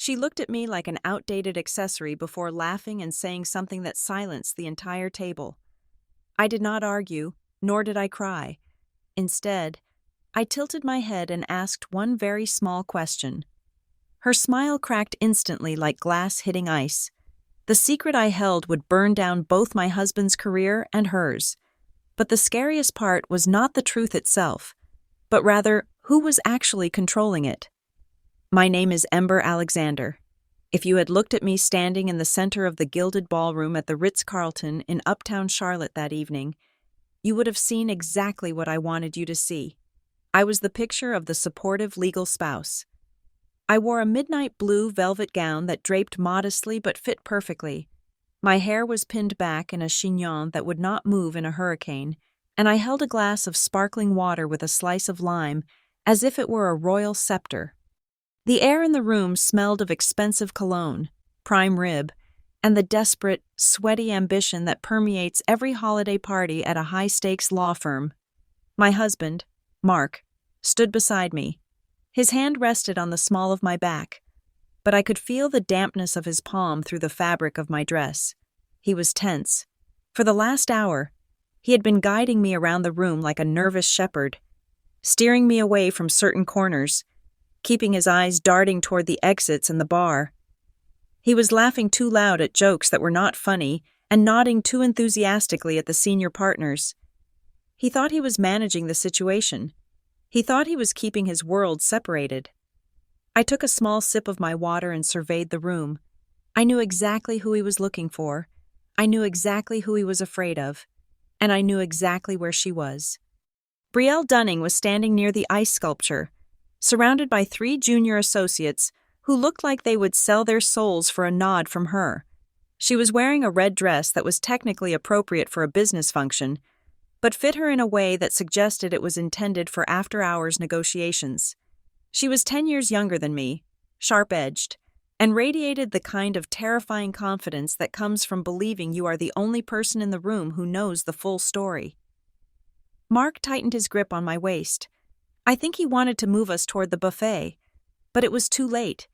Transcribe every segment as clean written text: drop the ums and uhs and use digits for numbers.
She looked at me like an outdated accessory before laughing and saying something that silenced the entire table. I did not argue, nor did I cry. Instead, I tilted my head and asked one very small question. Her smile cracked instantly like glass hitting ice. The secret I held would burn down both my husband's career and hers. But the scariest part was not the truth itself, but rather who was actually controlling it. My name is Ember Alexander. If you had looked at me standing in the center of the gilded ballroom at the Ritz-Carlton in uptown Charlotte that evening, you would have seen exactly what I wanted you to see. I was the picture of the supportive legal spouse. I wore a midnight blue velvet gown that draped modestly but fit perfectly. My hair was pinned back in a chignon that would not move in a hurricane, and I held a glass of sparkling water with a slice of lime, as if it were a royal scepter. The air in the room smelled of expensive cologne, prime rib, and the desperate, sweaty ambition that permeates every holiday party at a high-stakes law firm. My husband, Mark, stood beside me. His hand rested on the small of my back, but I could feel the dampness of his palm through the fabric of my dress. He was tense. For the last hour, he had been guiding me around the room like a nervous shepherd, steering me away from certain corners, keeping his eyes darting toward the exits and the bar. He was laughing too loud at jokes that were not funny and nodding too enthusiastically at the senior partners. He thought he was managing the situation. He thought he was keeping his world separated. I took a small sip of my water and surveyed the room. I knew exactly who he was looking for. I knew exactly who he was afraid of. And I knew exactly where she was. Brielle Dunning was standing near the ice sculpture, surrounded by 3 junior associates who looked like they would sell their souls for a nod from her. She was wearing a red dress that was technically appropriate for a business function, but fit her in a way that suggested it was intended for after-hours negotiations. She was 10 years younger than me, sharp-edged, and radiated the kind of terrifying confidence that comes from believing you are the only person in the room who knows the full story. Mark tightened his grip on my waist. I think he wanted to move us toward the buffet, but it was too late.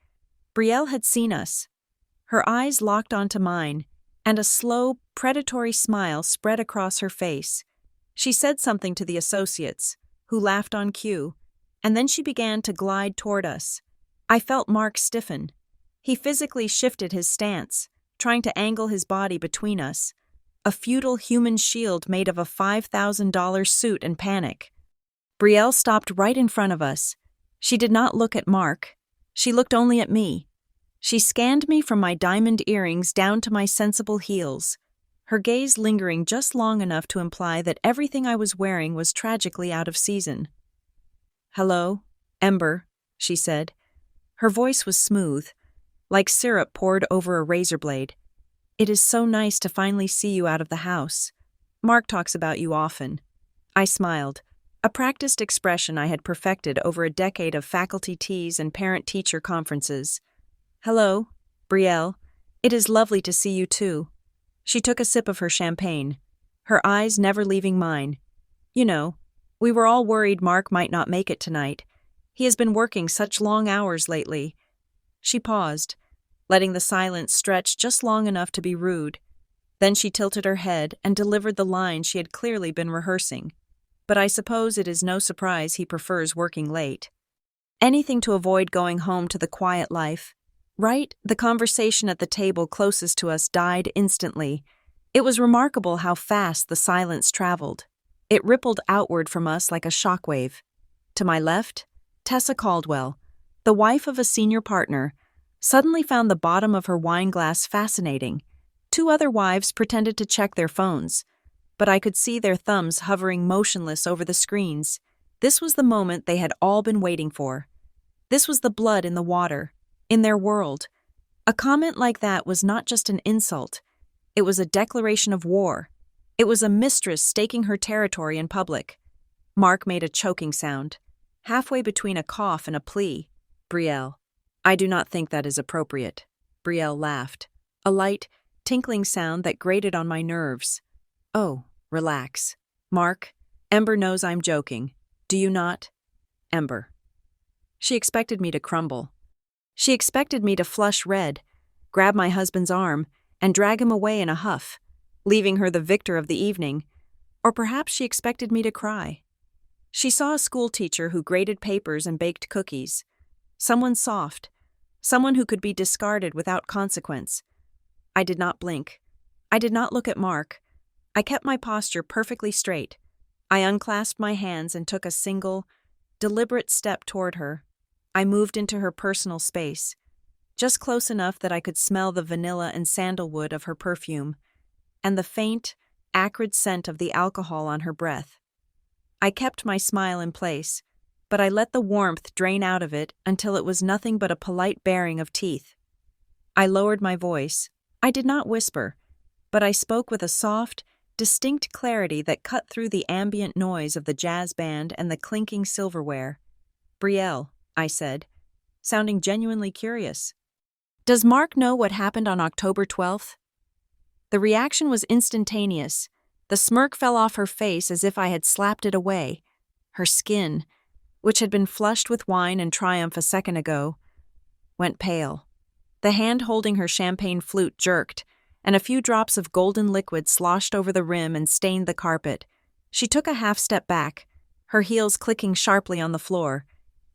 Brielle had seen us. Her eyes locked onto mine, and a slow, predatory smile spread across her face. She said something to the associates, who laughed on cue, and then she began to glide toward us. I felt Mark stiffen. He physically shifted his stance, trying to angle his body between us, a futile human shield made of a $5,000 suit and panic. Brielle stopped right in front of us. She did not look at Mark. She looked only at me. She scanned me from my diamond earrings down to my sensible heels, her gaze lingering just long enough to imply that everything I was wearing was tragically out of season. "Hello, Ember," she said. Her voice was smooth, like syrup poured over a razor blade. "It is so nice to finally see you out of the house. Mark talks about you often." I smiled, a practiced expression I had perfected over a decade of faculty teas and parent-teacher conferences. "Hello, Brielle. It is lovely to see you too." She took a sip of her champagne, her eyes never leaving mine. "You know, we were all worried Mark might not make it tonight. He has been working such long hours lately." She paused, letting the silence stretch just long enough to be rude. Then she tilted her head and delivered the line she had clearly been rehearsing. "But I suppose it is no surprise he prefers working late. Anything to avoid going home to the quiet life." Right, the conversation at the table closest to us died instantly. It was remarkable how fast the silence traveled. It rippled outward from us like a shockwave. To my left, Tessa Caldwell, the wife of a senior partner, suddenly found the bottom of her wine glass fascinating. 2 other wives pretended to check their phones, but I could see their thumbs hovering motionless over the screens. This was the moment they had all been waiting for. This was the blood in the water, in their world. A comment like that was not just an insult. It was a declaration of war. It was a mistress staking her territory in public. Mark made a choking sound, halfway between a cough and a plea. "Brielle, I do not think that is appropriate." Brielle laughed, a light, tinkling sound that grated on my nerves. "Oh, relax. Mark, Ember knows I'm joking. Do you not?" "Ember." She expected me to crumble. She expected me to flush red, grab my husband's arm, and drag him away in a huff, leaving her the victor of the evening, or perhaps she expected me to cry. She saw a schoolteacher who graded papers and baked cookies. Someone soft, someone who could be discarded without consequence. I did not blink. I did not look at Mark. I kept my posture perfectly straight. I unclasped my hands and took a single, deliberate step toward her. I moved into her personal space, just close enough that I could smell the vanilla and sandalwood of her perfume, and the faint, acrid scent of the alcohol on her breath. I kept my smile in place, but I let the warmth drain out of it until it was nothing but a polite baring of teeth. I lowered my voice. I did not whisper, but I spoke with a soft, distinct clarity that cut through the ambient noise of the jazz band and the clinking silverware. "Brielle," I said, sounding genuinely curious. "Does Mark know what happened on October 12th? The reaction was instantaneous. The smirk fell off her face as if I had slapped it away. Her skin, which had been flushed with wine and triumph a second ago, went pale. The hand holding her champagne flute jerked, and a few drops of golden liquid sloshed over the rim and stained the carpet. She took a half step back, her heels clicking sharply on the floor.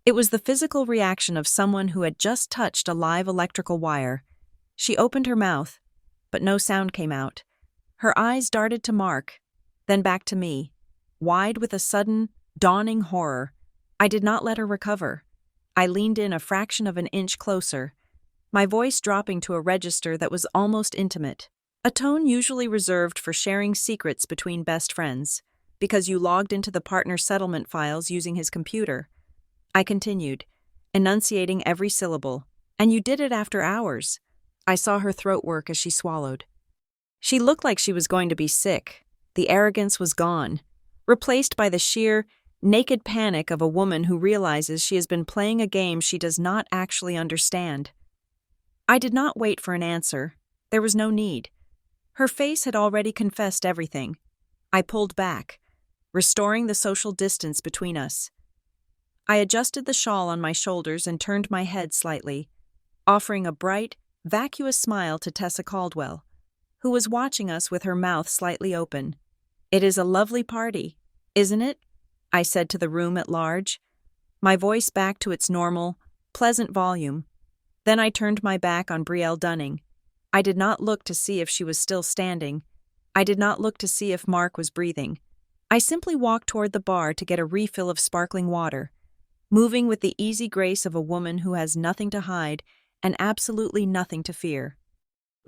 It was the physical reaction of someone who had just touched a live electrical wire. She opened her mouth, but no sound came out. Her eyes darted to Mark, then back to me, wide with a sudden, dawning horror. I did not let her recover. I leaned in a fraction of an inch closer, my voice dropping to a register that was almost intimate, a tone usually reserved for sharing secrets between best friends, because you logged into the partner settlement files using his computer. I continued, enunciating every syllable, "And you did it after hours." I saw her throat work as she swallowed. She looked like she was going to be sick. The arrogance was gone, replaced by the sheer, naked panic of a woman who realizes she has been playing a game she does not actually understand. I did not wait for an answer. There was no need. Her face had already confessed everything. I pulled back, restoring the social distance between us. I adjusted the shawl on my shoulders and turned my head slightly, offering a bright, vacuous smile to Tessa Caldwell, who was watching us with her mouth slightly open. "It is a lovely party, isn't it?" I said to the room at large, my voice back to its normal, pleasant volume. Then I turned my back on Brielle Dunning. I did not look to see if she was still standing. I did not look to see if Mark was breathing. I simply walked toward the bar to get a refill of sparkling water, moving with the easy grace of a woman who has nothing to hide and absolutely nothing to fear.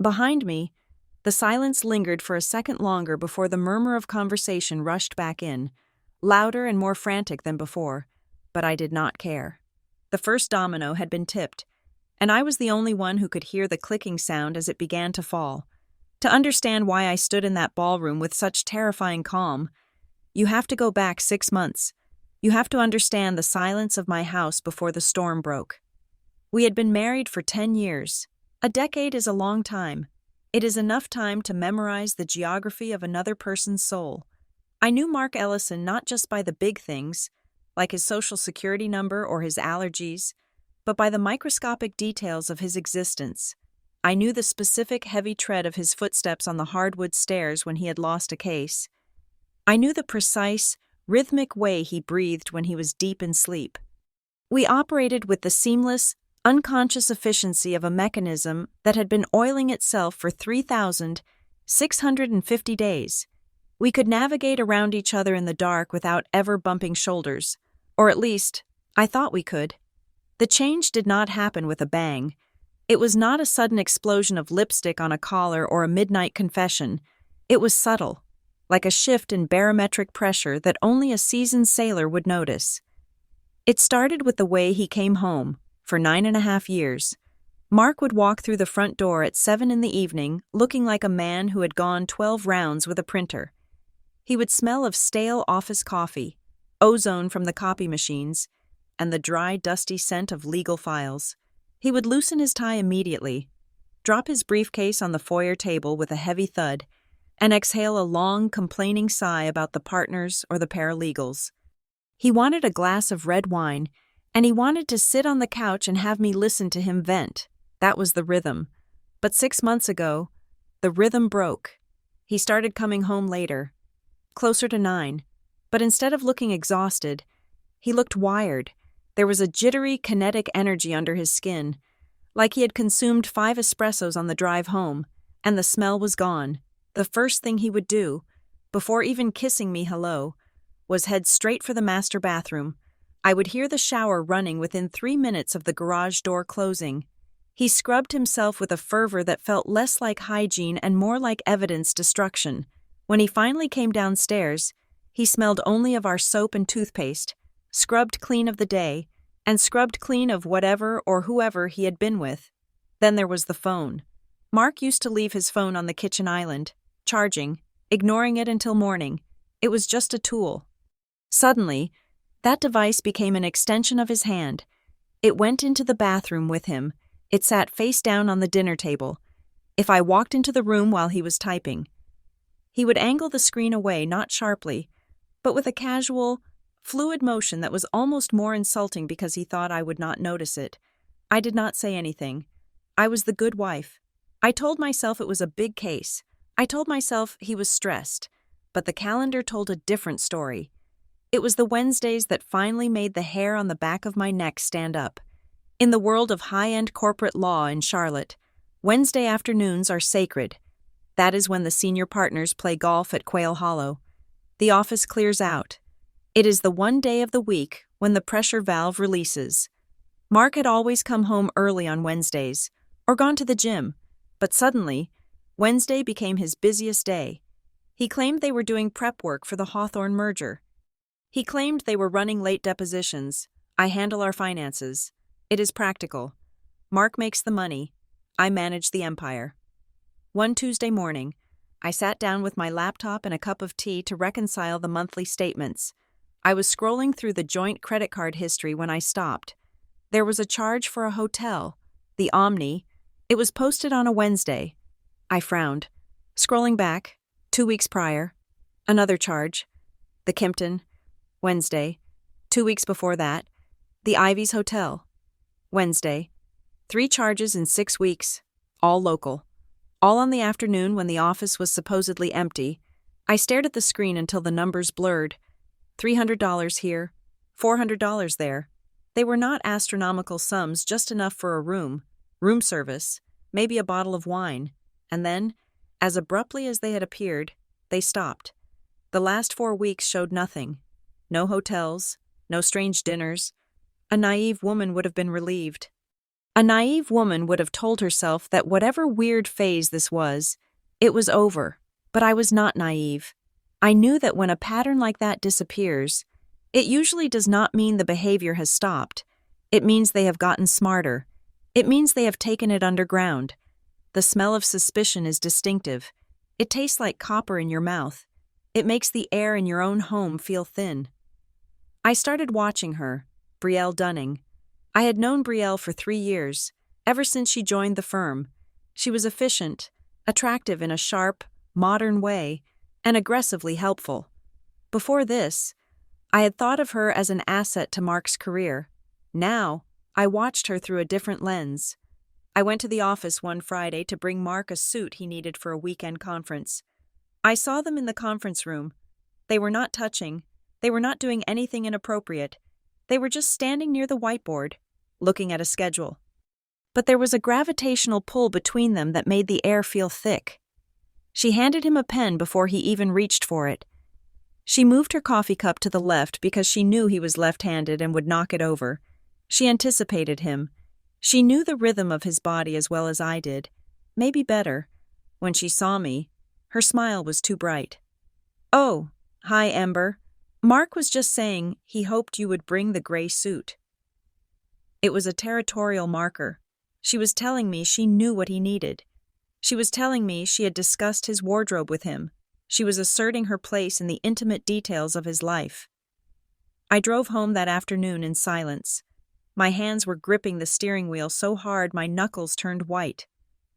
Behind me, the silence lingered for a second longer before the murmur of conversation rushed back in, louder and more frantic than before, but I did not care. The first domino had been tipped, and I was the only one who could hear the clicking sound as it began to fall. To understand why I stood in that ballroom with such terrifying calm, you have to go back 6 months. You have to understand the silence of my house before the storm broke. We had been married for 10 years. A decade is a long time. It is enough time to memorize the geography of another person's soul. I knew Mark Ellison not just by the big things, like his social security number or his allergies, but by the microscopic details of his existence. I knew the specific heavy tread of his footsteps on the hardwood stairs when he had lost a case. I knew the precise, rhythmic way he breathed when he was deep in sleep. We operated with the seamless, unconscious efficiency of a mechanism that had been oiling itself for 3,650 days. We could navigate around each other in the dark without ever bumping shoulders, or at least, I thought we could. The change did not happen with a bang. It was not a sudden explosion of lipstick on a collar or a midnight confession. It was subtle, like a shift in barometric pressure that only a seasoned sailor would notice. It started with the way he came home. For 9.5 years, Mark would walk through the front door at 7 in the evening looking like a man who had gone 12 rounds with a printer. He would smell of stale office coffee, ozone from the copy machines, and the dry, dusty scent of legal files. He would loosen his tie immediately, drop his briefcase on the foyer table with a heavy thud, and exhale a long, complaining sigh about the partners or the paralegals. He wanted a glass of red wine, And he wanted to sit on the couch and have me listen to him vent. That was the rhythm. But 6 months ago, the rhythm broke. He started coming home later, closer to 9. But instead of looking exhausted, he looked wired. There was a jittery, kinetic energy under his skin, like he had consumed 5 espressos on the drive home, and the smell was gone. The first thing he would do, before even kissing me hello, was head straight for the master bathroom. I would hear the shower running within 3 minutes of the garage door closing. He scrubbed himself with a fervor that felt less like hygiene and more like evidence destruction. When he finally came downstairs, he smelled only of our soap and toothpaste, scrubbed clean of the day, and scrubbed clean of whatever or whoever he had been with. Then there was the phone. Mark used to leave his phone on the kitchen island, charging, ignoring it until morning. It was just a tool. Suddenly, that device became an extension of his hand. It went into the bathroom with him. It sat face down on the dinner table. If I walked into the room while he was typing, he would angle the screen away, not sharply, but with a casual, fluid motion that was almost more insulting because he thought I would not notice it. I did not say anything. I was the good wife. I told myself it was a big case. I told myself he was stressed. But the calendar told a different story. It was the Wednesdays that finally made the hair on the back of my neck stand up. In the world of high-end corporate law in Charlotte, Wednesday afternoons are sacred. That is when the senior partners play golf at Quail Hollow. The office clears out. It is the one day of the week when the pressure valve releases. Mark had always come home early on Wednesdays, or gone to the gym, but suddenly, Wednesday became his busiest day. He claimed they were doing prep work for the Hawthorne merger. He claimed they were running late depositions. I handle our finances. It is practical. Mark makes the money. I manage the empire. One Tuesday morning, I sat down with my laptop and a cup of tea to reconcile the monthly statements. I was scrolling through the joint credit card history when I stopped. There was a charge for a hotel, the Omni. It was posted on a Wednesday. I frowned. Scrolling back, 2 weeks prior, another charge, the Kimpton, Wednesday. 2 weeks before that, the Ivy's Hotel, Wednesday. 3 charges in 6 weeks, all local. All on the afternoon when the office was supposedly empty. I stared at the screen until the numbers blurred. $300 here, $400 there. They were not astronomical sums, just enough for a room service, maybe a bottle of wine. And then, as abruptly as they had appeared, they stopped. The last 4 weeks showed nothing. No hotels, no strange dinners. A naive woman would have been relieved. A naive woman would have told herself that whatever weird phase this was, it was over. But I was not naive. I knew that when a pattern like that disappears, it usually does not mean the behavior has stopped. It means they have gotten smarter. It means they have taken it underground. The smell of suspicion is distinctive. It tastes like copper in your mouth. It makes the air in your own home feel thin. I started watching her, Brielle Dunning. I had known Brielle for 3 years, ever since she joined the firm. She was efficient, attractive in a sharp, modern way, and aggressively helpful. Before this, I had thought of her as an asset to Mark's career. Now, I watched her through a different lens. I went to the office one Friday to bring Mark a suit he needed for a weekend conference. I saw them in the conference room. They were not touching. They were not doing anything inappropriate. They were just standing near the whiteboard, looking at a schedule. But there was a gravitational pull between them that made the air feel thick. She handed him a pen before he even reached for it. She moved her coffee cup to the left because she knew he was left-handed and would knock it over. She anticipated him. She knew the rhythm of his body as well as I did, maybe better. When she saw me, her smile was too bright. "Oh, hi, Ember. Mark was just saying he hoped you would bring the gray suit." It was a territorial marker. She was telling me she knew what he needed. She was telling me she had discussed his wardrobe with him. She was asserting her place in the intimate details of his life. I drove home that afternoon in silence. My hands were gripping the steering wheel so hard my knuckles turned white.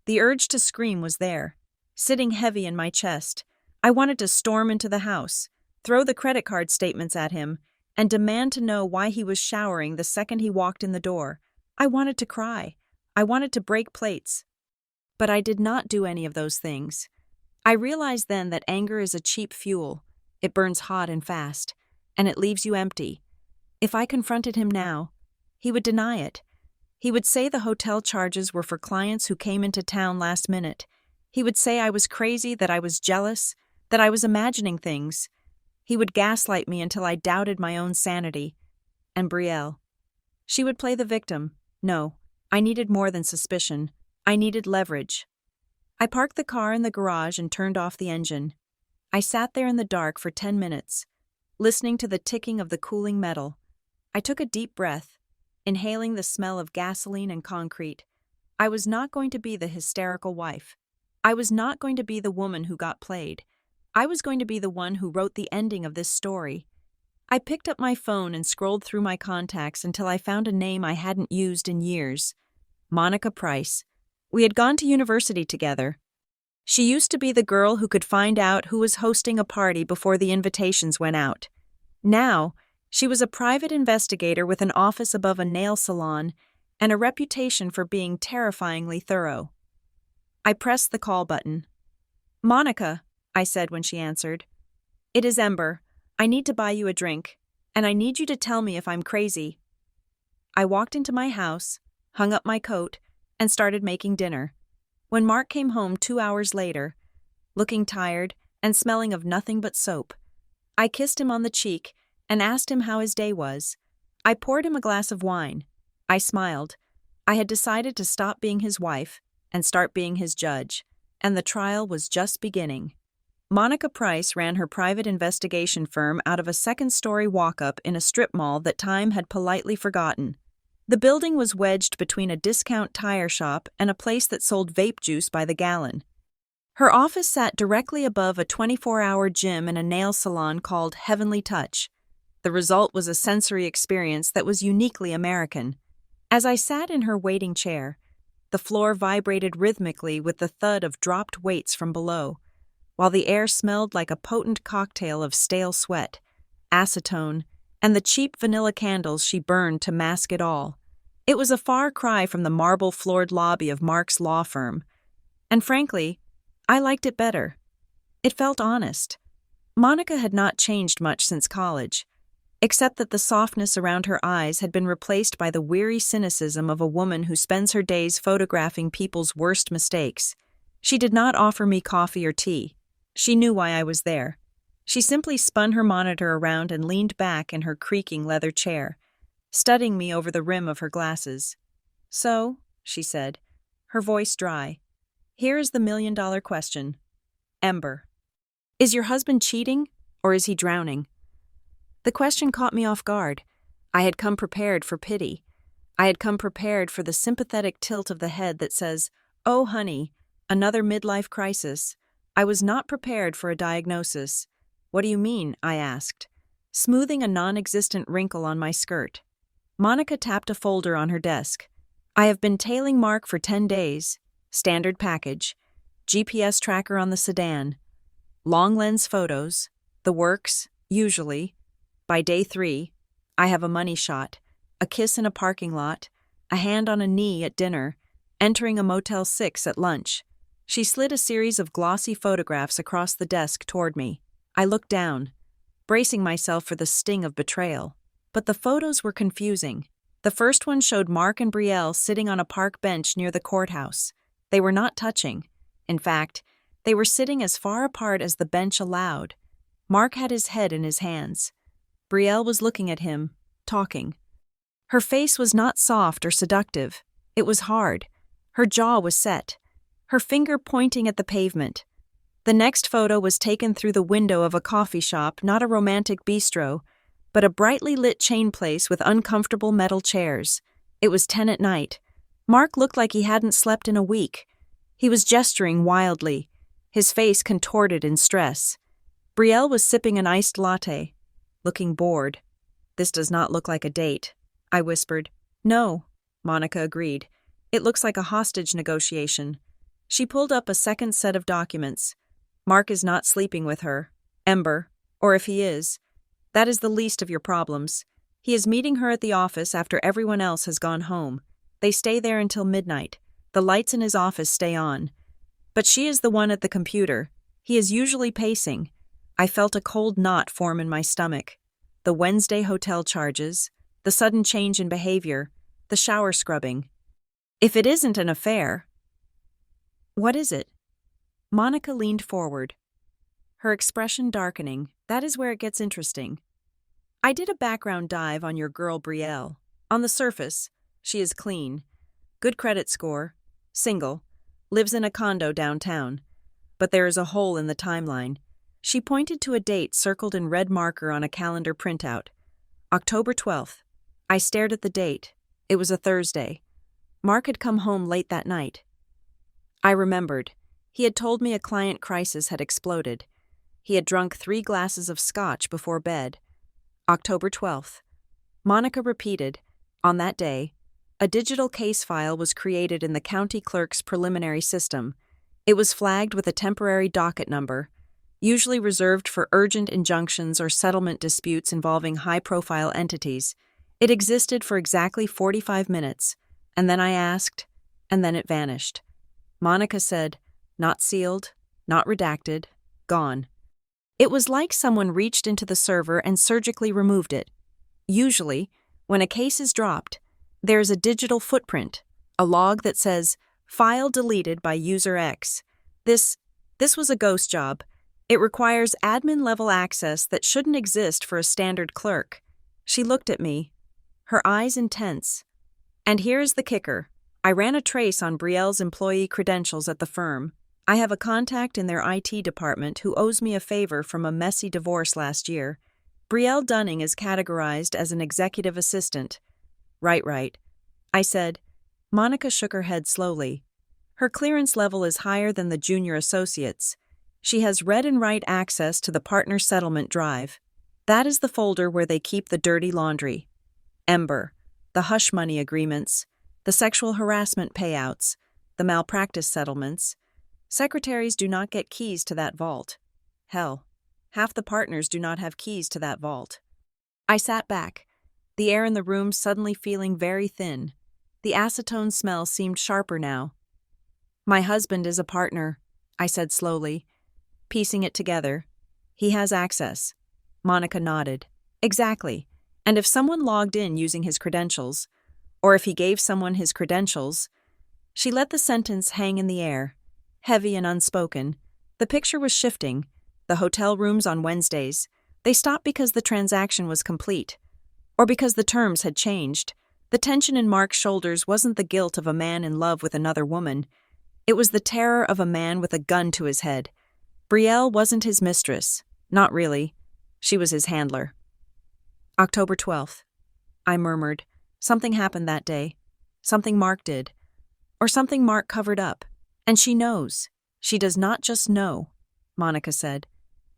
The urge to scream was there, sitting heavy in my chest. I wanted to storm into the house, throw the credit card statements at him, and demand to know why he was showering the second he walked in the door. I wanted to cry. I wanted to break plates. But I did not do any of those things. I realized then that anger is a cheap fuel. It burns hot and fast, and it leaves you empty. If I confronted him now, he would deny it. He would say the hotel charges were for clients who came into town last minute. He would say I was crazy, that I was jealous, that I was imagining things. He would gaslight me until I doubted my own sanity. And Brielle. She would play the victim. No, I needed more than suspicion. I needed leverage. I parked the car in the garage and turned off the engine. I sat there in the dark for 10 minutes, listening to the ticking of the cooling metal. I took a deep breath, inhaling the smell of gasoline and concrete. I was not going to be the hysterical wife. I was not going to be the woman who got played. I was going to be the one who wrote the ending of this story. I picked up my phone and scrolled through my contacts until I found a name I hadn't used in years. Monica Price. We had gone to university together. She used to be the girl who could find out who was hosting a party before the invitations went out. Now, she was a private investigator with an office above a nail salon and a reputation for being terrifyingly thorough. I pressed the call button. "Monica," I said when she answered. "It is Ember. I need to buy you a drink, and I need you to tell me if I'm crazy." I walked into my house, hung up my coat, and started making dinner. When Mark came home 2 hours later, looking tired and smelling of nothing but soap, I kissed him on the cheek and asked him how his day was. I poured him a glass of wine. I smiled. I had decided to stop being his wife and start being his judge, and the trial was just beginning. Monica Price ran her private investigation firm out of a second-story walk-up in a strip mall that time had politely forgotten. The building was wedged between a discount tire shop and a place that sold vape juice by the gallon. Her office sat directly above a 24-hour gym and a nail salon called Heavenly Touch. The result was a sensory experience that was uniquely American. As I sat in her waiting chair, the floor vibrated rhythmically with the thud of dropped weights from below, while the air smelled like a potent cocktail of stale sweat, acetone, and the cheap vanilla candles she burned to mask it all. It was a far cry from the marble-floored lobby of Mark's law firm, and frankly, I liked it better. It felt honest. Monica had not changed much since college, except that the softness around her eyes had been replaced by the weary cynicism of a woman who spends her days photographing people's worst mistakes. She did not offer me coffee or tea. She knew why I was there. She simply spun her monitor around and leaned back in her creaking leather chair, studying me over the rim of her glasses. "So," she said, her voice dry, "here is the million-dollar question. Ember, is your husband cheating, or is he drowning?" The question caught me off guard. I had come prepared for pity. I had come prepared for the sympathetic tilt of the head that says, "Oh, honey, another midlife crisis." I was not prepared for a diagnosis. "What do you mean?" I asked, smoothing a non-existent wrinkle on my skirt. Monica tapped a folder on her desk. "I have been tailing Mark for 10 days. Standard package. GPS tracker on the sedan. Long lens photos. The works, usually. By day 3, I have a money shot, a kiss in a parking lot, a hand on a knee at dinner, entering a Motel 6 at lunch." She slid a series of glossy photographs across the desk toward me. I looked down, bracing myself for the sting of betrayal. But the photos were confusing. The first one showed Mark and Brielle sitting on a park bench near the courthouse. They were not touching. In fact, they were sitting as far apart as the bench allowed. Mark had his head in his hands. Brielle was looking at him, talking. Her face was not soft or seductive. It was hard. Her jaw was set, her finger pointing at the pavement. The next photo was taken through the window of a coffee shop, not a romantic bistro, but a brightly lit chain place with uncomfortable metal chairs. It was 10 at night. Mark looked like he hadn't slept in a week. He was gesturing wildly, his face contorted in stress. Brielle was sipping an iced latte, looking bored. "This does not look like a date," I whispered. "No," Monica agreed. "It looks like a hostage negotiation." She pulled up a second set of documents. "Mark is not sleeping with her, Ember, or if he is, That is the least of your problems. He is meeting her at the office after everyone else has gone home. They stay there until midnight. The lights in his office stay on. But she is the one at the computer. He is usually pacing. I felt a cold knot form in my stomach. The Wednesday hotel charges, the sudden change in behavior, the shower scrubbing. If it isn't an affair, what is it? Monica leaned forward, her expression darkening. That is where it gets interesting. I did a background dive on your girl Brielle. On the surface, she is clean, good credit score, single, lives in a condo downtown. But there is a hole in the timeline. She pointed to a date circled in red marker on a calendar printout. October 12th. I stared at the date. It was a Thursday. Mark had come home late that night. I remembered. He had told me a client crisis had exploded. He had drunk 3 glasses of scotch before bed. October 12th. Monica repeated. On that day, a digital case file was created in the county clerk's preliminary system. It was flagged with a temporary docket number, usually reserved for urgent injunctions or settlement disputes involving high-profile entities. It existed for exactly 45 minutes, and then I asked, and then it vanished. Monica said, not sealed, not redacted, gone. It was like someone reached into the server and surgically removed it. Usually, when a case is dropped, there is a digital footprint, a log that says, file deleted by user X. This was a ghost job. It requires admin-level access that shouldn't exist for a standard clerk. She looked at me, her eyes intense. And here is the kicker. I ran a trace on Brielle's employee credentials at the firm. I have a contact in their IT department who owes me a favor from a messy divorce last year. Brielle Dunning is categorized as an executive assistant. Right. I said. Monica shook her head slowly. Her clearance level is higher than the junior associates. She has read and write access to the partner settlement drive. That is the folder where they keep the dirty laundry. Ember, the hush money agreements, the sexual harassment payouts, the malpractice settlements. Secretaries do not get keys to that vault. Hell, half the partners do not have keys to that vault. I sat back, the air in the room suddenly feeling very thin. The acetone smell seemed sharper now. My husband is a partner, I said slowly, piecing it together. He has access. Monica nodded. Exactly. And if someone logged in using his credentials, or if he gave someone his credentials, she let the sentence hang in the air, heavy and unspoken. The picture was shifting. The hotel rooms on Wednesdays, they stopped because the transaction was complete, or because the terms had changed. The tension in Mark's shoulders wasn't the guilt of a man in love with another woman. It was the terror of a man with a gun to his head. Brielle wasn't his mistress. Not really. She was his handler. October 12th. I murmured. Something happened that day. Something Mark did. Or something Mark covered up. And she knows. She does not just know, Monica said,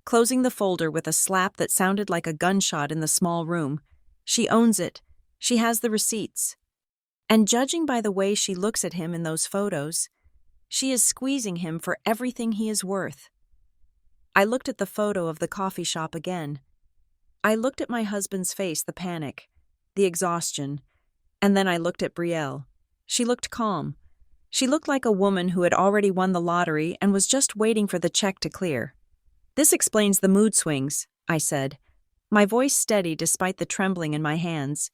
closing the folder with a slap that sounded like a gunshot in the small room. She owns it. She has the receipts. And judging by the way she looks at him in those photos, she is squeezing him for everything he is worth. I looked at the photo of the coffee shop again. I looked at my husband's face, the panic, the exhaustion, and then I looked at Brielle. She looked calm. She looked like a woman who had already won the lottery and was just waiting for the check to clear. This explains the mood swings, I said, my voice steady despite the trembling in my hands.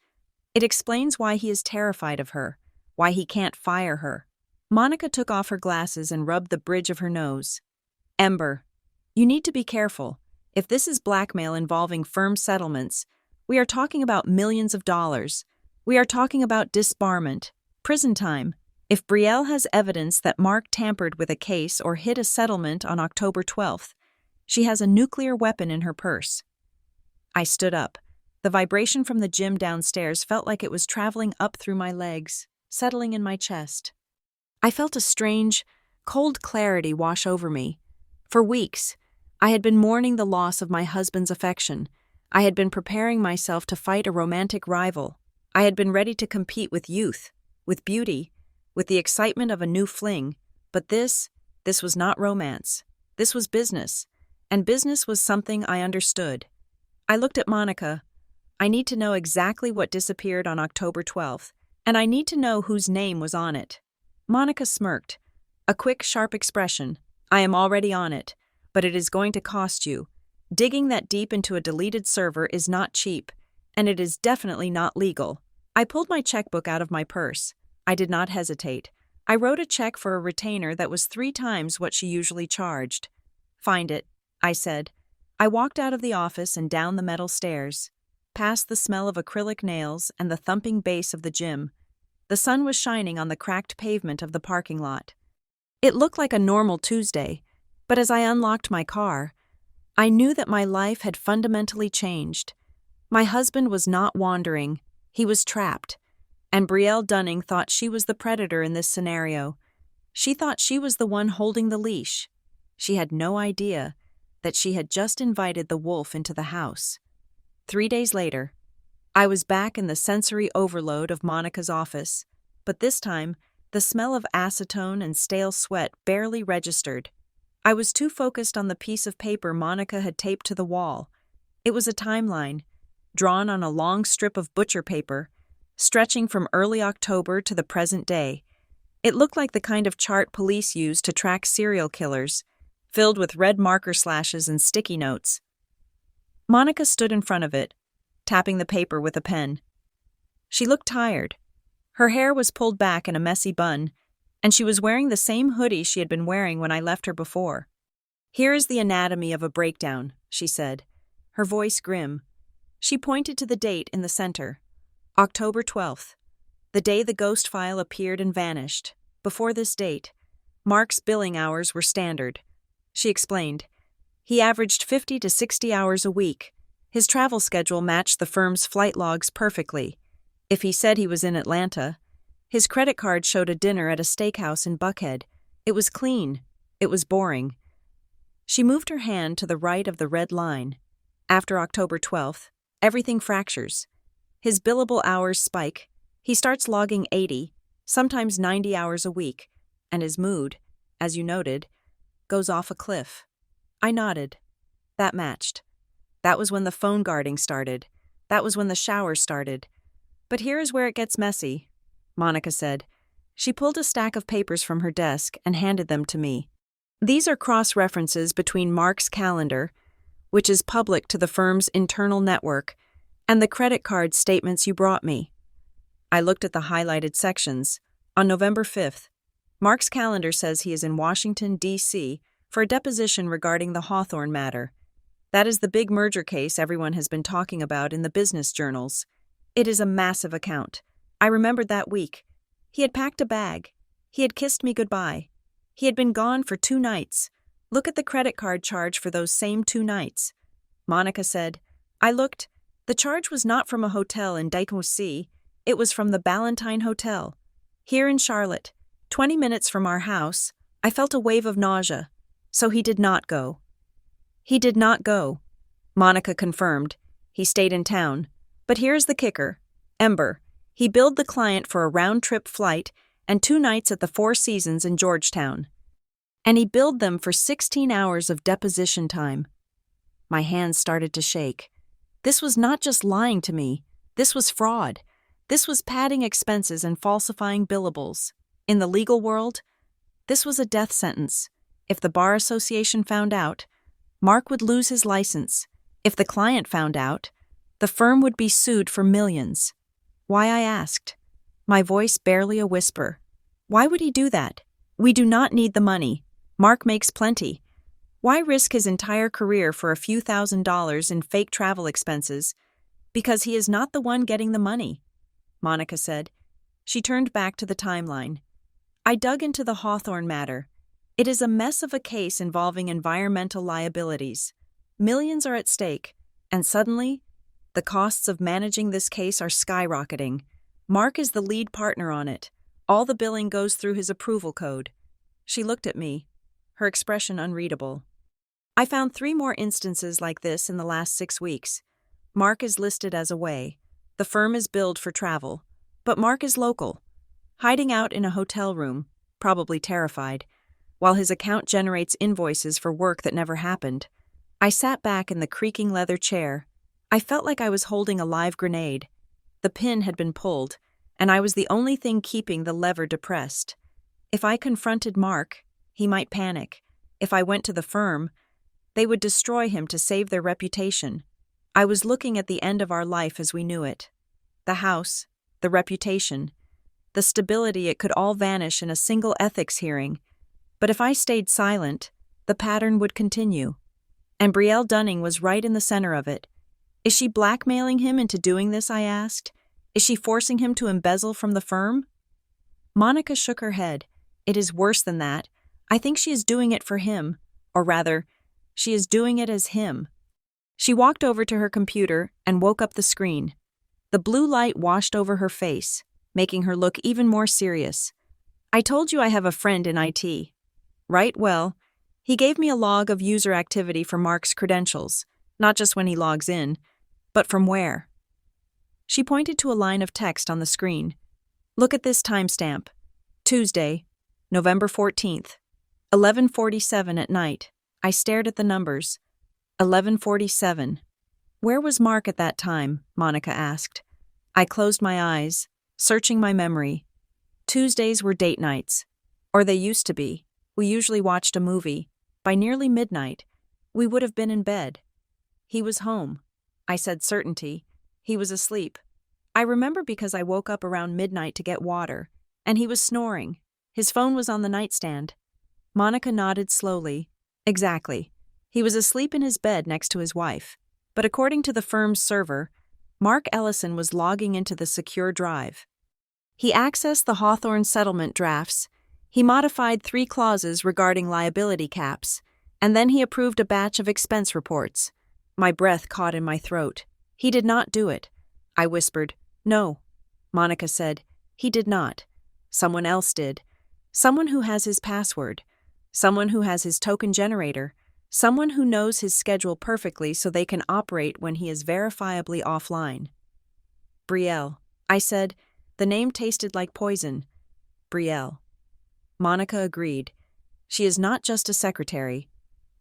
It explains why he is terrified of her, why he can't fire her. Monica took off her glasses and rubbed the bridge of her nose. Ember, you need to be careful. If this is blackmail involving firm settlements, we are talking about millions of dollars. We are talking about disbarment, prison time. If Brielle has evidence that Mark tampered with a case or hid a settlement on October 12th, she has a nuclear weapon in her purse. I stood up. The vibration from the gym downstairs felt like it was traveling up through my legs, settling in my chest. I felt a strange, cold clarity wash over me. For weeks, I had been mourning the loss of my husband's affection. I had been preparing myself to fight a romantic rival. I had been ready to compete with youth, with beauty, with the excitement of a new fling. But this was not romance. This was business. And business was something I understood. I looked at Monica. I need to know exactly what disappeared on October 12th, and I need to know whose name was on it. Monica smirked. A quick, sharp expression. I am already on it, but it is going to cost you. Digging that deep into a deleted server is not cheap, and it is definitely not legal. I pulled my checkbook out of my purse. I did not hesitate. I wrote a check for a retainer that was 3 times what she usually charged. Find it, I said. I walked out of the office and down the metal stairs, past the smell of acrylic nails and the thumping bass of the gym. The sun was shining on the cracked pavement of the parking lot. It looked like a normal Tuesday, but as I unlocked my car, I knew that my life had fundamentally changed. My husband was not wandering, he was trapped, and Brielle Dunning thought she was the predator in this scenario. She thought she was the one holding the leash. She had no idea that she had just invited the wolf into the house. 3 days later, I was back in the sensory overload of Monica's office, but this time, the smell of acetone and stale sweat barely registered. I was too focused on the piece of paper Monica had taped to the wall. It was a timeline, drawn on a long strip of butcher paper, stretching from early October to the present day. It looked like the kind of chart police use to track serial killers, filled with red marker slashes and sticky notes. Monica stood in front of it, tapping the paper with a pen. She looked tired. Her hair was pulled back in a messy bun, and she was wearing the same hoodie she had been wearing when I left her before. Here is the anatomy of a breakdown, she said, her voice grim. She pointed to the date in the center, October 12th, the day the ghost file appeared and vanished. Before this date, Mark's billing hours were standard. She explained. He averaged 50 to 60 hours a week. His travel schedule matched the firm's flight logs perfectly. If he said he was in Atlanta, his credit card showed a dinner at a steakhouse in Buckhead. It was clean. It was boring. She moved her hand to the right of the red line. After October 12th, everything fractures. His billable hours spike. He starts logging 80, sometimes 90 hours a week, and his mood, as you noted, goes off a cliff. I nodded. That matched. That was when the phone guarding started. That was when the showers started. But here is where it gets messy, Monica said. She pulled a stack of papers from her desk and handed them to me. These are cross-references between Mark's calendar, which is public to the firm's internal network, and the credit card statements you brought me. I looked at the highlighted sections. On November 5th, Mark's calendar says he is in Washington, D.C., for a deposition regarding the Hawthorne matter. That is the big merger case everyone has been talking about in the business journals. It is a massive account. I remembered that week. He had packed a bag. He had kissed me goodbye. He had been gone for 2 nights. Look at the credit card charge for those same 2 nights. Monica said. I looked. The charge was not from a hotel in Dayton, it was from the Ballantine Hotel. Here in Charlotte, 20 minutes from our house, I felt a wave of nausea. So he did not go. He did not go. Monica confirmed. He stayed in town. But here's the kicker. Ember. He billed the client for a round-trip flight and 2 nights at the Four Seasons in Georgetown. And he billed them for 16 hours of deposition time. My hands started to shake. This was not just lying to me. This was fraud. This was padding expenses and falsifying billables. In the legal world, this was a death sentence. If the Bar Association found out, Mark would lose his license. If the client found out, the firm would be sued for millions. Why, I asked, my voice barely a whisper. Why would he do that? We do not need the money. Mark makes plenty. Why risk his entire career for a few $1,000s in fake travel expenses? Because he is not the one getting the money, Monica said. She turned back to the timeline. I dug into the Hawthorne matter. It is a mess of a case involving environmental liabilities. Millions are at stake, and suddenly, the costs of managing this case are skyrocketing. Mark is the lead partner on it. All the billing goes through his approval code. She looked at me, her expression unreadable. I found 3 more instances like this in the last 6 weeks. Mark is listed as away. The firm is billed for travel. But Mark is local, hiding out in a hotel room, probably terrified, while his account generates invoices for work that never happened. I sat back in the creaking leather chair, I felt like I was holding a live grenade. The pin had been pulled, and I was the only thing keeping the lever depressed. If I confronted Mark, he might panic. If I went to the firm, they would destroy him to save their reputation. I was looking at the end of our life as we knew it. The house, the reputation, the stability, it could all vanish in a single ethics hearing. But if I stayed silent, the pattern would continue. And Brielle Dunning was right in the center of it. Is she blackmailing him into doing this, I asked? Is she forcing him to embezzle from the firm? Monica shook her head. It is worse than that. I think she is doing it for him. Or rather, she is doing it as him. She walked over to her computer and woke up the screen. The blue light washed over her face, making her look even more serious. I told you I have a friend in IT. Right, well, he gave me a log of user activity for Mark's credentials, not just when he logs in, but from where. She pointed to a line of text on the screen. Look at this timestamp. Tuesday, November 14th, 11:47 at night. I stared at the numbers. 11:47. Where was Mark at that time? Monica asked. I closed my eyes, searching my memory. Tuesdays were date nights. Or they used to be. We usually watched a movie. By nearly midnight, we would have been in bed. He was home. I said certainty. He was asleep. I remember because I woke up around midnight to get water, and he was snoring. His phone was on the nightstand. Monica nodded slowly. Exactly. He was asleep in his bed next to his wife. But according to the firm's server, Mark Ellison was logging into the secure drive. He accessed the Hawthorne settlement drafts. He modified 3 clauses regarding liability caps, and then he approved a batch of expense reports. My breath caught in my throat. He did not do it. I whispered, No. Monica said, He did not. Someone else did. Someone who has his password. Someone who has his token generator. Someone who knows his schedule perfectly so they can operate when he is verifiably offline. Brielle. I said, the name tasted like poison. Brielle. Monica agreed. She is not just a secretary.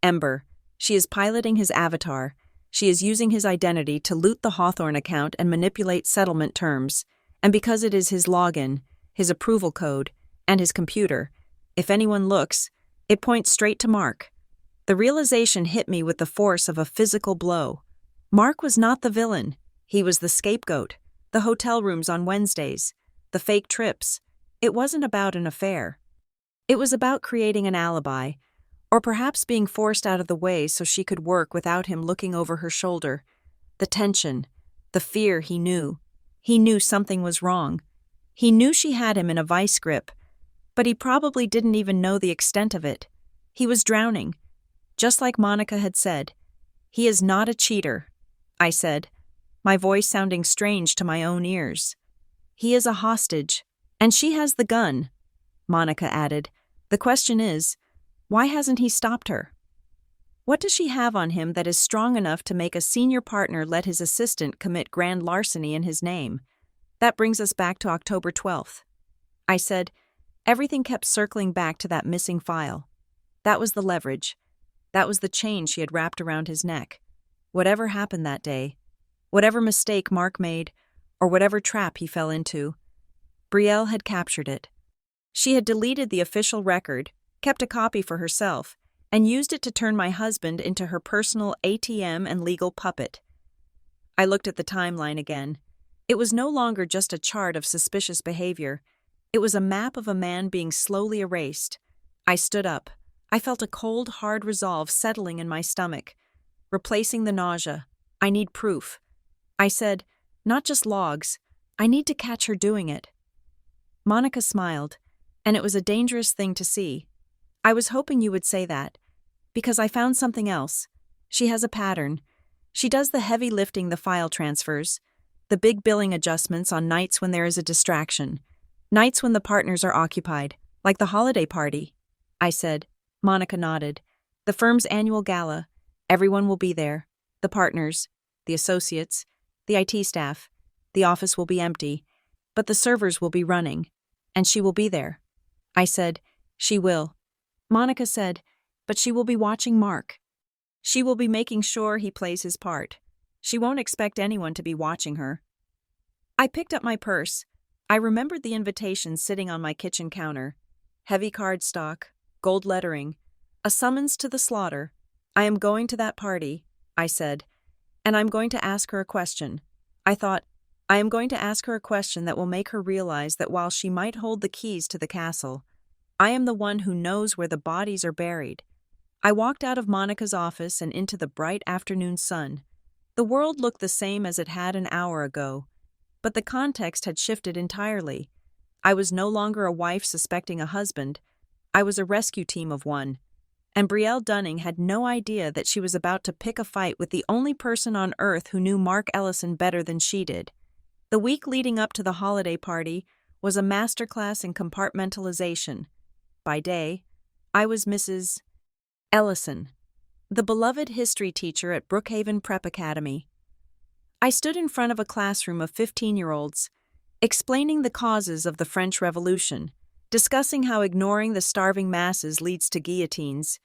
Ember. She is piloting his avatar. She is using his identity to loot the Hawthorne account and manipulate settlement terms. And because it is his login, his approval code, and his computer, if anyone looks, it points straight to Mark. The realization hit me with the force of a physical blow. Mark was not the villain. He was the scapegoat. The hotel rooms on Wednesdays. The fake trips. It wasn't about an affair. It was about creating an alibi, or perhaps being forced out of the way so she could work without him looking over her shoulder. The tension, the fear he knew. He knew something was wrong. He knew she had him in a vice grip, but he probably didn't even know the extent of it. He was drowning. Just like Monica had said, he is not a cheater, I said, my voice sounding strange to my own ears. He is a hostage, and she has the gun, Monica added. The question is, why hasn't he stopped her? What does she have on him that is strong enough to make a senior partner let his assistant commit grand larceny in his name? That brings us back to October 12th. I said, everything kept circling back to that missing file. That was the leverage. That was the chain she had wrapped around his neck. Whatever happened that day, whatever mistake Mark made, or whatever trap he fell into, Brielle had captured it. She had deleted the official record, kept a copy for herself, and used it to turn my husband into her personal ATM and legal puppet. I looked at the timeline again. It was no longer just a chart of suspicious behavior. It was a map of a man being slowly erased. I stood up. I felt a cold, hard resolve settling in my stomach, replacing the nausea. I need proof. I said, not just logs. I need to catch her doing it. Monica smiled, and it was a dangerous thing to see. I was hoping you would say that, because I found something else. She has a pattern. She does the heavy lifting, the file transfers, the big billing adjustments on nights when there is a distraction, nights when the partners are occupied, like the holiday party. I said. Monica nodded. The firm's annual gala. Everyone will be there. The partners, the associates, the IT staff. The office will be empty, but the servers will be running, and she will be there. I said, she will. Monica said, but she will be watching Mark. She will be making sure he plays his part. She won't expect anyone to be watching her. I picked up my purse. I remembered the invitation sitting on my kitchen counter. Heavy cardstock, gold lettering, a summons to the slaughter. I am going to that party, I said, and I'm going to ask her a question. I thought, I am going to ask her a question that will make her realize that while she might hold the keys to the castle, I am the one who knows where the bodies are buried. I walked out of Monica's office and into the bright afternoon sun. The world looked the same as it had an hour ago, but the context had shifted entirely. I was no longer a wife suspecting a husband. I was a rescue team of one. And Brielle Dunning had no idea that she was about to pick a fight with the only person on earth who knew Mark Ellison better than she did. The week leading up to the holiday party was a masterclass in compartmentalization. By day, I was Mrs. Ellison, the beloved history teacher at Brookhaven Prep Academy. I stood in front of a classroom of 15-year-olds, explaining the causes of the French Revolution, discussing how ignoring the starving masses leads to guillotines.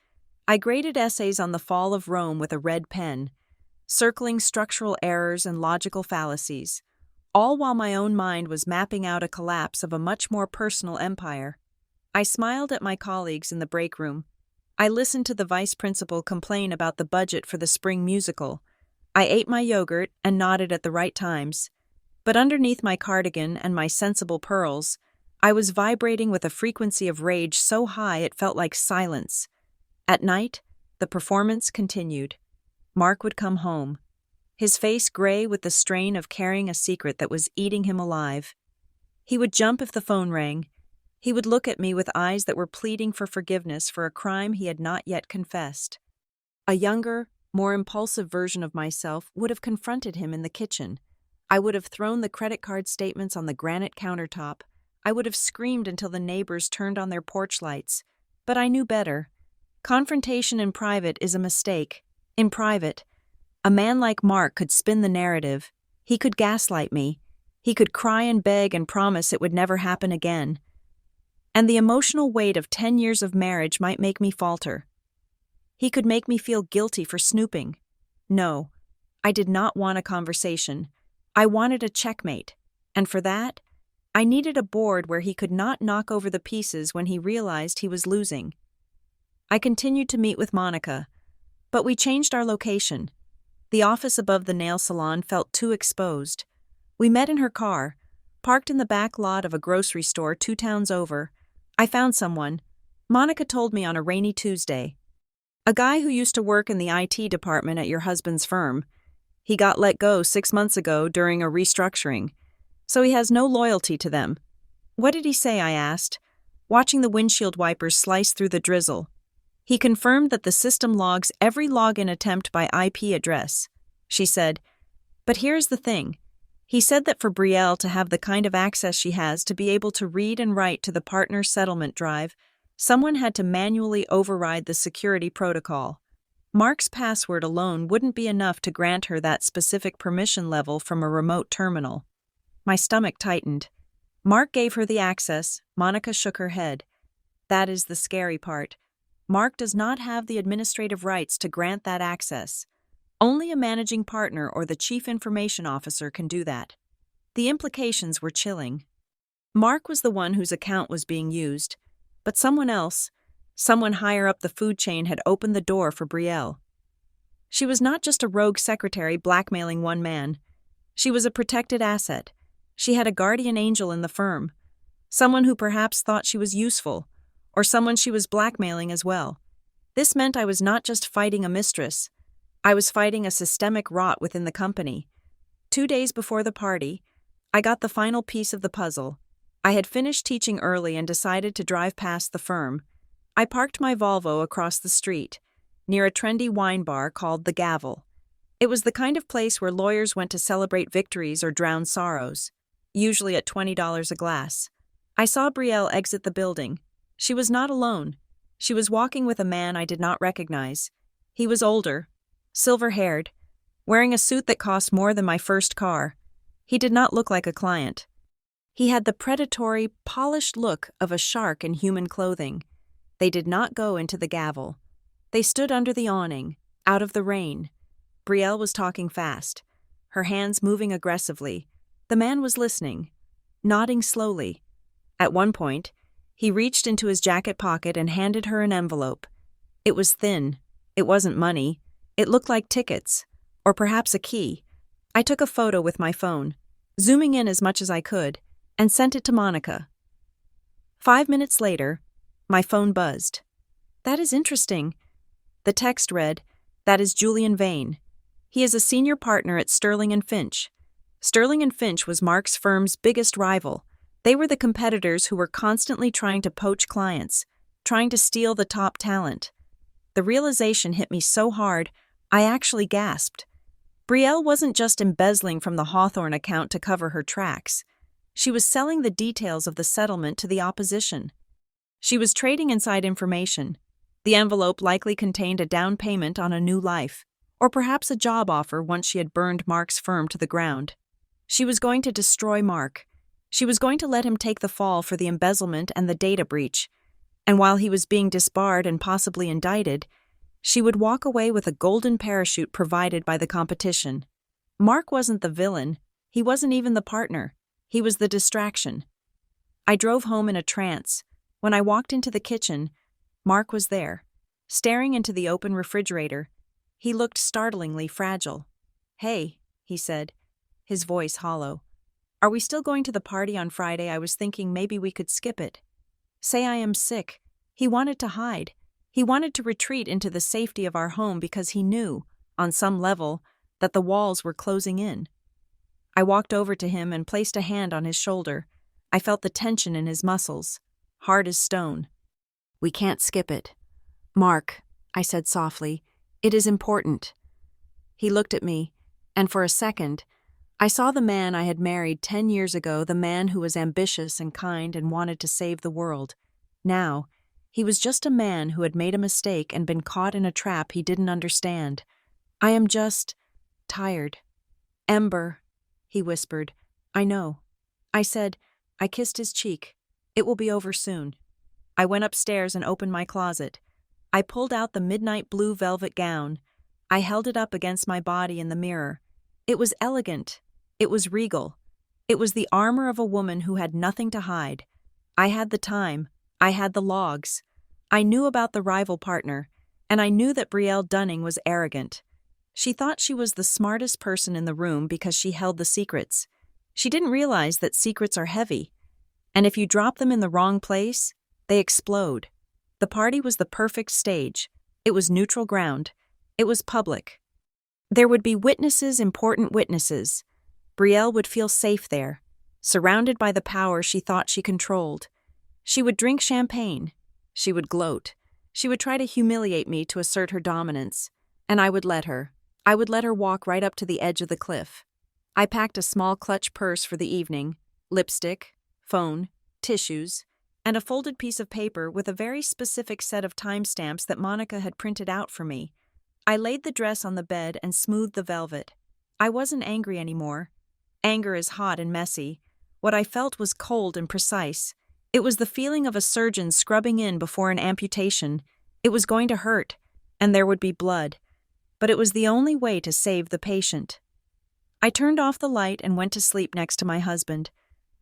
I graded essays on the fall of Rome with a red pen, circling structural errors and logical fallacies, all while my own mind was mapping out a collapse of a much more personal empire. I smiled at my colleagues in the break room. I listened to the vice principal complain about the budget for the spring musical. I ate my yogurt and nodded at the right times. But underneath my cardigan and my sensible pearls, I was vibrating with a frequency of rage so high it felt like silence. At night, the performance continued. Mark would come home, his face gray with the strain of carrying a secret that was eating him alive. He would jump if the phone rang. He would look at me with eyes that were pleading for forgiveness for a crime he had not yet confessed. A younger, more impulsive version of myself would have confronted him in the kitchen. I would have thrown the credit card statements on the granite countertop. I would have screamed until the neighbors turned on their porch lights. But I knew better. Confrontation in private is a mistake. In private, a man like Mark could spin the narrative. He could gaslight me. He could cry and beg and promise it would never happen again. And the emotional weight of 10 years of marriage might make me falter. He could make me feel guilty for snooping. No, I did not want a conversation. I wanted a checkmate. And for that, I needed a board where he could not knock over the pieces when he realized he was losing. I continued to meet with Monica, but we changed our location. The office above the nail salon felt too exposed. We met in her car, parked in the back lot of a grocery store 2 towns over. I found someone, Monica told me on a rainy Tuesday. A guy who used to work in the IT department at your husband's firm. He got let go 6 months ago during a restructuring, so he has no loyalty to them. What did he say, I asked, watching the windshield wipers slice through the drizzle. He confirmed that the system logs every login attempt by IP address. She said, but here's the thing. He said that for Brielle to have the kind of access she has to be able to read and write to the partner settlement drive, someone had to manually override the security protocol. Mark's password alone wouldn't be enough to grant her that specific permission level from a remote terminal. My stomach tightened. Mark gave her the access. Monica shook her head. That is the scary part. Mark does not have the administrative rights to grant that access. Only a managing partner or the chief information officer can do that. The implications were chilling. Mark was the one whose account was being used, but someone else, someone higher up the food chain, had opened the door for Brielle. She was not just a rogue secretary blackmailing one man. She was a protected asset. She had a guardian angel in the firm, someone who perhaps thought she was useful, or someone she was blackmailing as well. This meant I was not just fighting a mistress. I was fighting a systemic rot within the company. 2 days before the party, I got the final piece of the puzzle. I had finished teaching early and decided to drive past the firm. I parked my Volvo across the street, near a trendy wine bar called The Gavel. It was the kind of place where lawyers went to celebrate victories or drown sorrows, usually at $20 a glass. I saw Brielle exit the building. She was not alone. She was walking with a man I did not recognize. He was older, silver-haired, wearing a suit that cost more than my first car. He did not look like a client. He had the predatory, polished look of a shark in human clothing. They did not go into the Gavel. They stood under the awning, out of the rain. Brielle was talking fast. her hands moving aggressively. The man was listening, nodding slowly. At one point, he reached into his jacket pocket and handed her an envelope. It was thin. It wasn't money. It looked like tickets, or perhaps a key. I took a photo with my phone, zooming in as much as I could, and sent it to Monica. 5 minutes later, my phone buzzed. "That is interesting." The text read, "That is Julian Vane. He is a senior partner at Sterling & Finch." Sterling & Finch was Mark's firm's biggest rival. They were the competitors who were constantly trying to poach clients, trying to steal the top talent. The realization hit me so hard, I actually gasped. Brielle wasn't just embezzling from the Hawthorne account to cover her tracks. She was selling the details of the settlement to the opposition. She was trading inside information. The envelope likely contained a down payment on a new life, or perhaps a job offer once she had burned Mark's firm to the ground. She was going to destroy Mark. She was going to let him take the fall for the embezzlement and the data breach. And while he was being disbarred and possibly indicted, she would walk away with a golden parachute provided by the competition. Mark wasn't the villain. He wasn't even the partner. He was the distraction. I drove home in a trance. When I walked into the kitchen, Mark was there, staring into the open refrigerator. He looked startlingly fragile. "Hey," he said, his voice hollow. "Are we still going to the party on Friday? I was thinking maybe we could skip it." "Say I am sick." He wanted to hide. He wanted to retreat into the safety of our home because he knew, on some level, that the walls were closing in. I walked over to him and placed a hand on his shoulder. I felt the tension in his muscles, hard as stone. "We can't skip it." "Mark," I said softly, "it is important." He looked at me, and for a second, I saw the man I had married 10 years ago, the man who was ambitious and kind and wanted to save the world. Now, he was just a man who had made a mistake and been caught in a trap he didn't understand. "I am just tired." "Ember," he whispered. "I know." I said. I kissed his cheek. "It will be over soon." I went upstairs and opened my closet. I pulled out the midnight blue velvet gown. I held it up against my body in the mirror. It was elegant. It was regal. It was the armor of a woman who had nothing to hide. I had the time. I had the logs. I knew about the rival partner, and I knew that Brielle Dunning was arrogant. She thought she was the smartest person in the room because she held the secrets. She didn't realize that secrets are heavy, and if you drop them in the wrong place, they explode. The party was the perfect stage. It was neutral ground. It was public. There would be witnesses, important witnesses. Brielle would feel safe there, surrounded by the power she thought she controlled. She would drink champagne. She would gloat. She would try to humiliate me to assert her dominance. And I would let her. I would let her walk right up to the edge of the cliff. I packed a small clutch purse for the evening, lipstick, phone, tissues, and a folded piece of paper with a very specific set of timestamps that Monica had printed out for me. I laid the dress on the bed and smoothed the velvet. I wasn't angry anymore. Anger is hot and messy. What I felt was cold and precise. It was the feeling of a surgeon scrubbing in before an amputation. It was going to hurt, and there would be blood. But it was the only way to save the patient. I turned off the light and went to sleep next to my husband,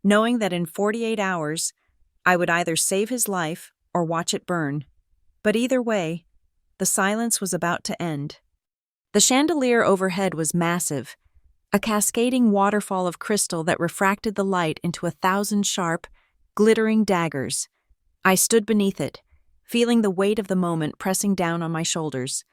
knowing that in 48 hours, I would either save his life or watch it burn. But either way, the silence was about to end. The chandelier overhead was massive, a cascading waterfall of crystal that refracted the light into 1,000 sharp, glittering daggers. I stood beneath it, feeling the weight of the moment pressing down on my shoulders.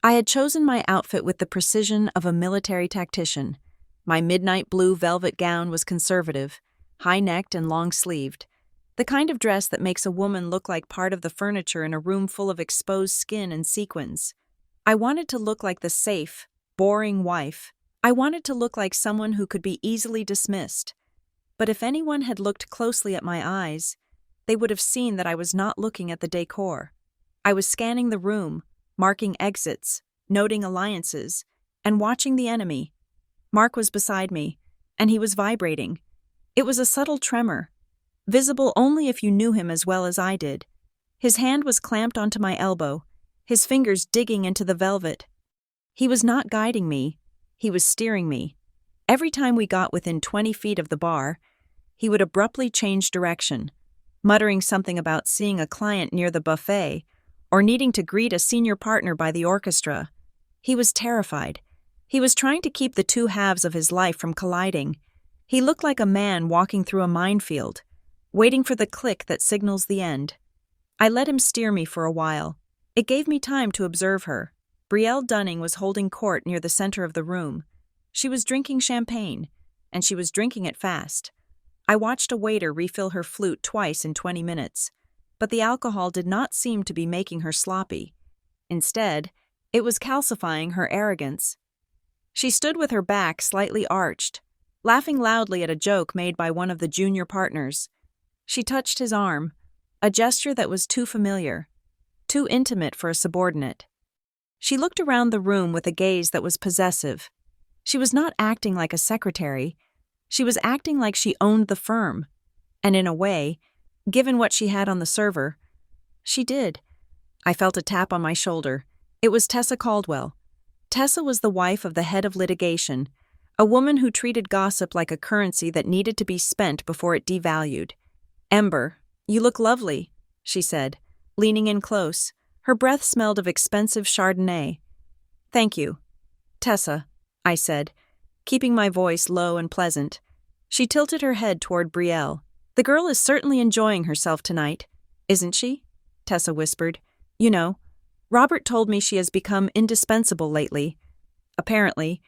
I had chosen my outfit with the precision of a military tactician. My midnight blue velvet gown was conservative, high-necked and long-sleeved, the kind of dress that makes a woman look like part of the furniture in a room full of exposed skin and sequins. I wanted to look like the safe, boring wife. I wanted to look like someone who could be easily dismissed. But if anyone had looked closely at my eyes, they would have seen that I was not looking at the decor. I was scanning the room, marking exits, noting alliances, and watching the enemy. Mark was beside me, and he was vibrating. It was a subtle tremor, visible only if you knew him as well as I did. His hand was clamped onto my elbow, his fingers digging into the velvet. He was not guiding me, he was steering me. Every time we got within 20 feet of the bar, he would abruptly change direction, muttering something about seeing a client near the buffet or needing to greet a senior partner by the orchestra. He was terrified. He was trying to keep the two halves of his life from colliding. He looked like a man walking through a minefield, waiting for the click that signals the end. I let him steer me for a while. It gave me time to observe her. Brielle Dunning was holding court near the center of the room. She was drinking champagne, and she was drinking it fast. I watched a waiter refill her flute twice in 20 minutes, but the alcohol did not seem to be making her sloppy. Instead, it was calcifying her arrogance. She stood with her back slightly arched, laughing loudly at a joke made by one of the junior partners. She touched his arm, a gesture that was too familiar, too intimate for a subordinate. She looked around the room with a gaze that was possessive. She was not acting like a secretary. She was acting like she owned the firm. And in a way, given what she had on the server, she did. I felt a tap on my shoulder. It was Tessa Caldwell. Tessa was the wife of the head of litigation, a woman who treated gossip like a currency that needed to be spent before it devalued. "Ember, you look lovely," she said, leaning in close. Her breath smelled of expensive Chardonnay. "Thank you, Tessa," I said, keeping my voice low and pleasant. She tilted her head toward Brielle. "The girl is certainly enjoying herself tonight, isn't she?" Tessa whispered. "You know, Robert told me she has become indispensable lately. Apparently,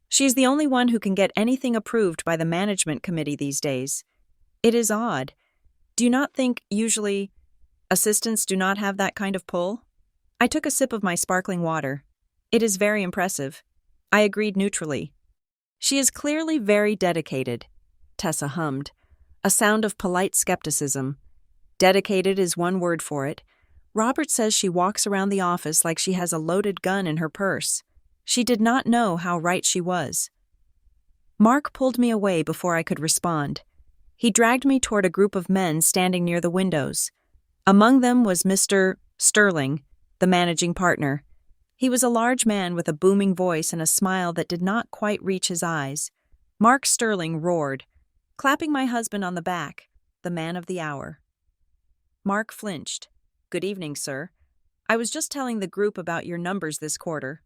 she is the only one who can get anything approved by the management committee these days. It is odd. Do you not think, usually, assistants do not have that kind of pull?" I took a sip of my sparkling water. "It is very impressive," I agreed neutrally. "She is clearly very dedicated," Tessa hummed, a sound of polite skepticism. "Dedicated is one word for it. Robert says she walks around the office like she has a loaded gun in her purse. She did not know how right she was." Mark pulled me away before I could respond. He dragged me toward a group of men standing near the windows. Among them was Mr. Sterling, the managing partner. He was a large man with a booming voice and a smile that did not quite reach his eyes. Mark Sterling roared, clapping my husband on the back, the man of the hour. Mark flinched. "Good evening, sir. I was just telling the group about your numbers this quarter,"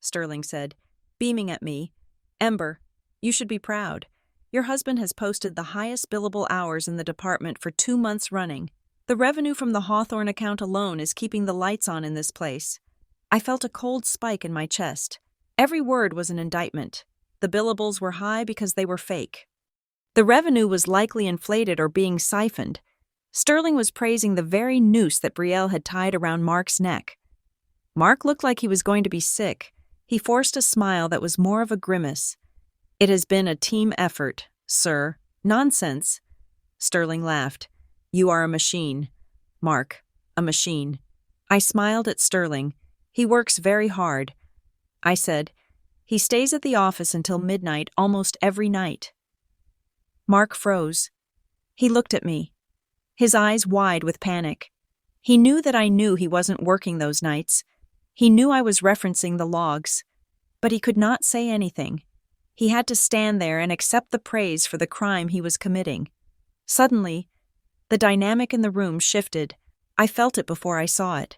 Sterling said, beaming at me. "Ember, you should be proud. Your husband has posted the highest billable hours in the department for 2 months running. The revenue from the Hawthorne account alone is keeping the lights on in this place." I felt a cold spike in my chest. Every word was an indictment. The billables were high because they were fake. The revenue was likely inflated or being siphoned. Sterling was praising the very noose that Brielle had tied around Mark's neck. Mark looked like he was going to be sick. He forced a smile that was more of a grimace. "It has been a team effort, sir." "Nonsense." Sterling laughed. "You are a machine, Mark, a machine." I smiled at Sterling. "He works very hard." I said, "He stays at the office until midnight almost every night." Mark froze. He looked at me, his eyes wide with panic. He knew that I knew he wasn't working those nights. He knew I was referencing the logs. But he could not say anything. He had to stand there and accept the praise for the crime he was committing. Suddenly, the dynamic in the room shifted. I felt it before I saw it.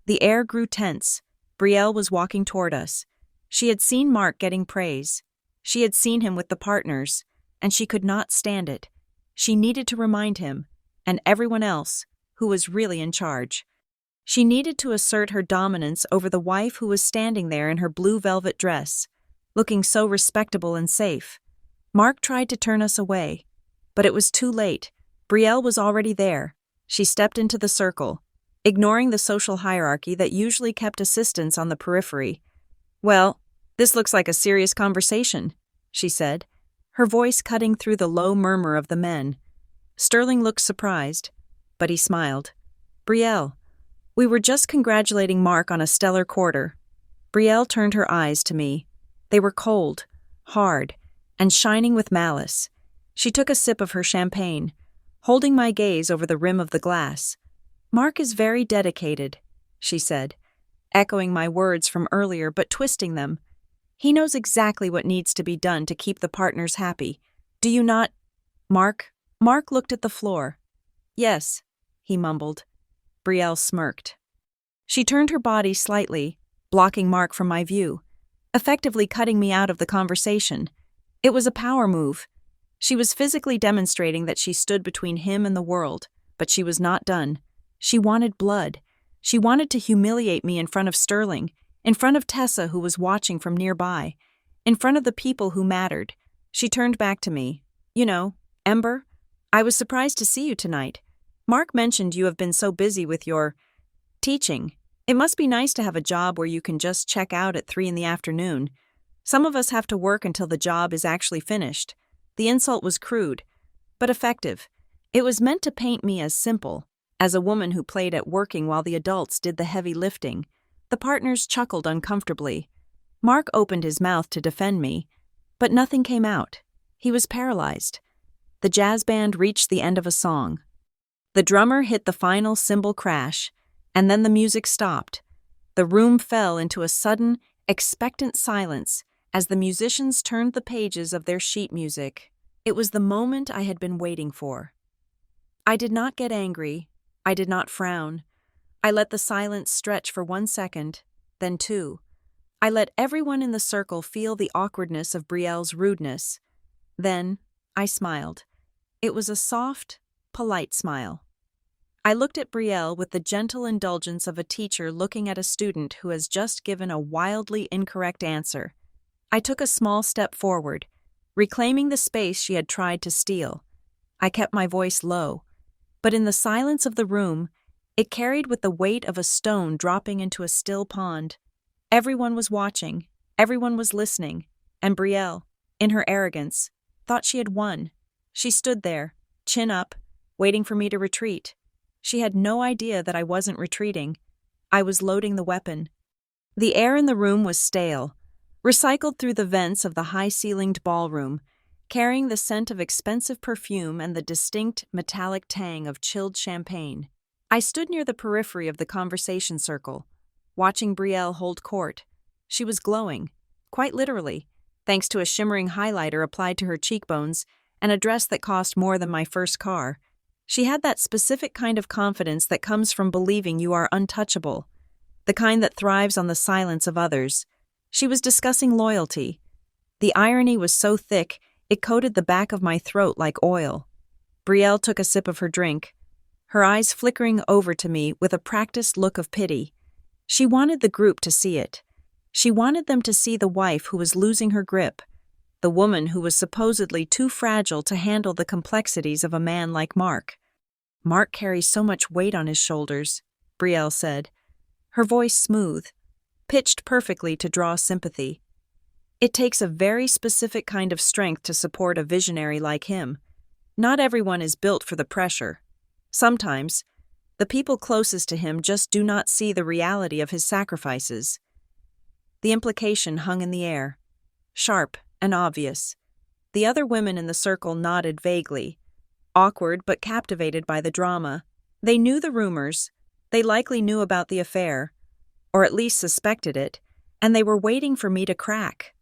The air grew tense. Brielle was walking toward us. She had seen Mark getting praise. She had seen him with the partners, and she could not stand it. She needed to remind him, and everyone else, who was really in charge. She needed to assert her dominance over the wife who was standing there in her blue velvet dress, looking so respectable and safe. Mark tried to turn us away, but it was too late. Brielle was already there. She stepped into the circle, ignoring the social hierarchy that usually kept assistants on the periphery. "Well, this looks like a serious conversation," she said, her voice cutting through the low murmur of the men. Sterling looked surprised, but he smiled. "Brielle, we were just congratulating Mark on a stellar quarter." Brielle turned her eyes to me. They were cold, hard, and shining with malice. She took a sip of her champagne, holding my gaze over the rim of the glass. "Mark is very dedicated," she said, echoing my words from earlier but twisting them. He knows exactly what needs to be done to keep the partners happy. Do you not, Mark? Mark looked at the floor. Yes, he mumbled. Brielle smirked. She turned her body slightly, blocking Mark from my view, effectively cutting me out of the conversation. It was a power move. She was physically demonstrating that she stood between him and the world, but she was not done. She wanted blood. She wanted to humiliate me in front of Sterling, in front of Tessa who was watching from nearby, in front of the people who mattered. She turned back to me. You know, Ember, I was surprised to see you tonight. Mark mentioned you have been so busy with your teaching. It must be nice to have a job where you can just check out at 3 p.m. Some of us have to work until the job is actually finished. The insult was crude, but effective. It was meant to paint me as simple, as a woman who played at working while the adults did the heavy lifting. The partners chuckled uncomfortably. Mark opened his mouth to defend me, but nothing came out. He was paralyzed. The jazz band reached the end of a song. The drummer hit the final cymbal crash, and then the music stopped. The room fell into a sudden, expectant silence as the musicians turned the pages of their sheet music. It was the moment I had been waiting for. I did not get angry. I did not frown. I let the silence stretch for 1 second, then 2. I let everyone in the circle feel the awkwardness of Brielle's rudeness. Then I smiled. It was a soft, polite smile. I looked at Brielle with the gentle indulgence of a teacher looking at a student who has just given a wildly incorrect answer. I took a small step forward, reclaiming the space she had tried to steal. I kept my voice low, but in the silence of the room, it carried with the weight of a stone dropping into a still pond. Everyone was watching, everyone was listening, and Brielle, in her arrogance, thought she had won. She stood there, chin up, waiting for me to retreat. She had no idea that I wasn't retreating. I was loading the weapon. The air in the room was stale, recycled through the vents of the high-ceilinged ballroom, carrying the scent of expensive perfume and the distinct metallic tang of chilled champagne. I stood near the periphery of the conversation circle, watching Brielle hold court. She was glowing, quite literally, thanks to a shimmering highlighter applied to her cheekbones and a dress that cost more than my first car. She had that specific kind of confidence that comes from believing you are untouchable, the kind that thrives on the silence of others. She was discussing loyalty. The irony was so thick, it coated the back of my throat like oil. Brielle took a sip of her drink, her eyes flickering over to me with a practiced look of pity. She wanted the group to see it. She wanted them to see the wife who was losing her grip, the woman who was supposedly too fragile to handle the complexities of a man like Mark. Mark carries so much weight on his shoulders, Brielle said, her voice smooth, pitched perfectly to draw sympathy. It takes a very specific kind of strength to support a visionary like him. Not everyone is built for the pressure. Sometimes, the people closest to him just do not see the reality of his sacrifices. The implication hung in the air, sharp and obvious. The other women in the circle nodded vaguely, awkward but captivated by the drama. They knew the rumors, they likely knew about the affair, or at least suspected it, and they were waiting for me to crack.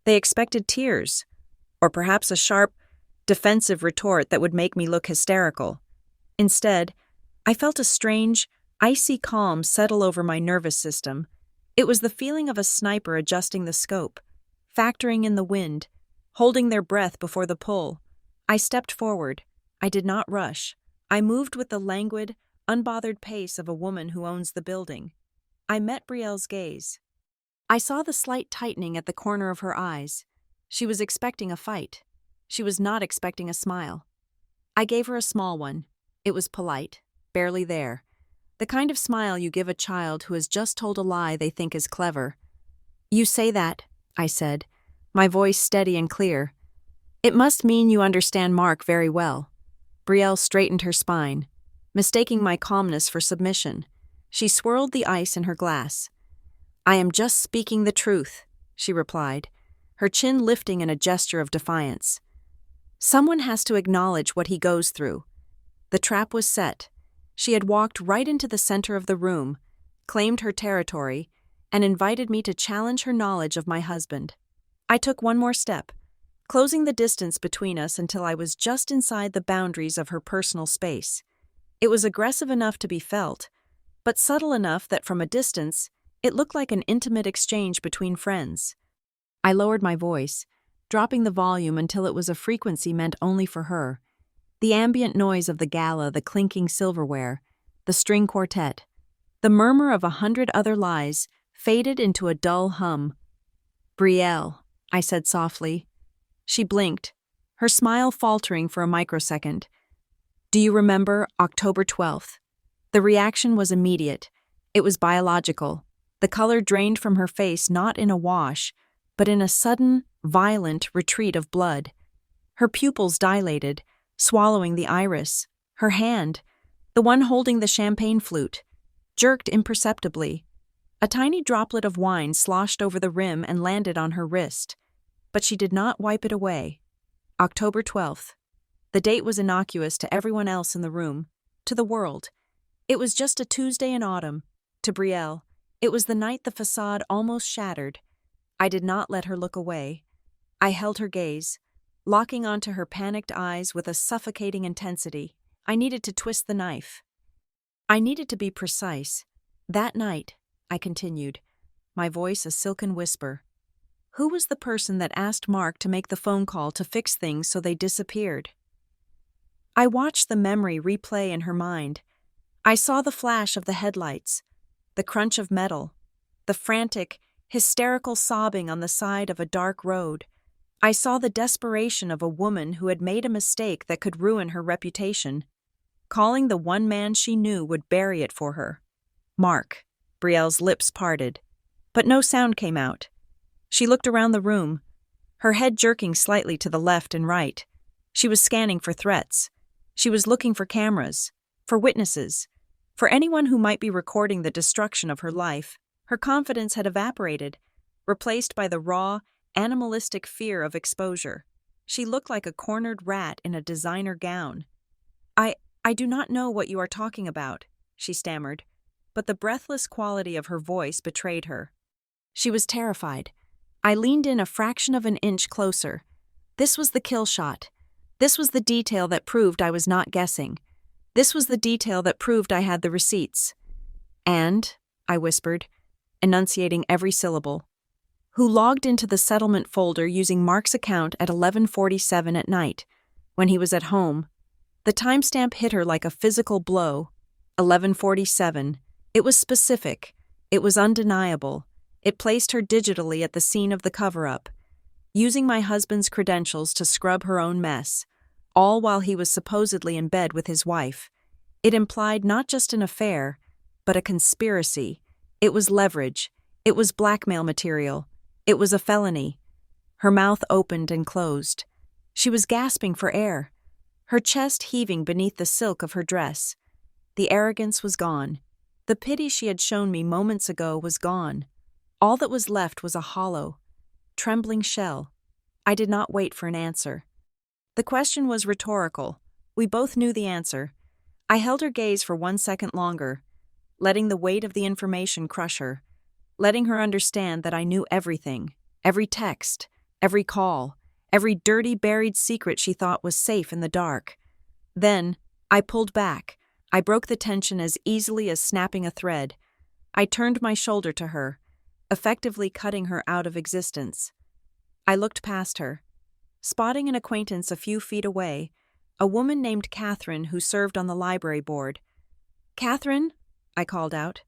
They expected tears, or perhaps a sharp, defensive retort that would make me look hysterical. Instead, I felt a strange, icy calm settle over my nervous system. It was the feeling of a sniper adjusting the scope, factoring in the wind, holding their breath before the pull. I stepped forward. I did not rush. I moved with the languid, unbothered pace of a woman who owns the building. I met Brielle's gaze. I saw the slight tightening at the corner of her eyes. She was expecting a fight. She was not expecting a smile. I gave her a small one. It was polite, barely there. The kind of smile you give a child who has just told a lie they think is clever. "You say that," I said, my voice steady and clear. "It must mean you understand Mark very well." Brielle straightened her spine, mistaking my calmness for submission. She swirled the ice in her glass. "I am just speaking the truth," she replied, her chin lifting in a gesture of defiance. "Someone has to acknowledge what he goes through." The trap was set. She had walked right into the center of the room, claimed her territory, and invited me to challenge her knowledge of my husband. I took one more step, closing the distance between us until I was just inside the boundaries of her personal space. It was aggressive enough to be felt, but subtle enough that from a distance, it looked like an intimate exchange between friends. I lowered my voice, dropping the volume until it was a frequency meant only for her. The ambient noise of the gala, the clinking silverware, the string quartet, the murmur of 100 other lies faded into a dull hum. "Brielle," I said softly. She blinked, her smile faltering for a microsecond. "Do you remember October 12th? The reaction was immediate. It was biological. The color drained from her face not in a wash, but in a sudden, violent retreat of blood. Her pupils dilated, swallowing the iris. Her hand, the one holding the champagne flute, jerked imperceptibly. A tiny droplet of wine sloshed over the rim and landed on her wrist, but she did not wipe it away. October 12th. The date was innocuous to everyone else in the room, to the world. It was just a Tuesday in autumn. To Brielle, it was the night the facade almost shattered. I did not let her look away. I held her gaze, locking onto her panicked eyes with a suffocating intensity. I needed to twist the knife. I needed to be precise. That night, I continued, my voice a silken whisper. Who was the person that asked Mark to make the phone call to fix things so they disappeared? I watched the memory replay in her mind. I saw the flash of the headlights, the crunch of metal, the frantic, hysterical sobbing on the side of a dark road. I saw the desperation of a woman who had made a mistake that could ruin her reputation, calling the one man she knew would bury it for her. Mark. Brielle's lips parted, but no sound came out. She looked around the room, her head jerking slightly to the left and right. She was scanning for threats. She was looking for cameras, for witnesses, for anyone who might be recording the destruction of her life. Her confidence had evaporated, replaced by the raw, animalistic fear of exposure. She looked like a cornered rat in a designer gown. I do not know what you are talking about, she stammered, but the breathless quality of her voice betrayed her. She was terrified. I leaned in a fraction of an inch closer. This was the kill shot. This was the detail that proved I was not guessing. This was the detail that proved I had the receipts. And, I whispered, enunciating every syllable, who logged into the settlement folder using Mark's account at 11:47 at night, when he was at home. The timestamp hit her like a physical blow. 11:47. It was specific. It was undeniable. It placed her digitally at the scene of the cover-up, using my husband's credentials to scrub her own mess, all while he was supposedly in bed with his wife. It implied not just an affair, but a conspiracy. It was leverage. It was blackmail material. It was a felony. Her mouth opened and closed. She was gasping for air, her chest heaving beneath the silk of her dress. The arrogance was gone. The pity she had shown me moments ago was gone. All that was left was a hollow, trembling shell. I did not wait for an answer. The question was rhetorical. We both knew the answer. I held her gaze for 1 second longer, letting the weight of the information crush her, letting her understand that I knew everything, every text, every call, every dirty buried secret she thought was safe in the dark. Then, I pulled back. I broke the tension as easily as snapping a thread. I turned my shoulder to her, effectively cutting her out of existence. I looked past her, spotting an acquaintance a few feet away, a woman named Catherine who served on the library board. "Catherine," I called out,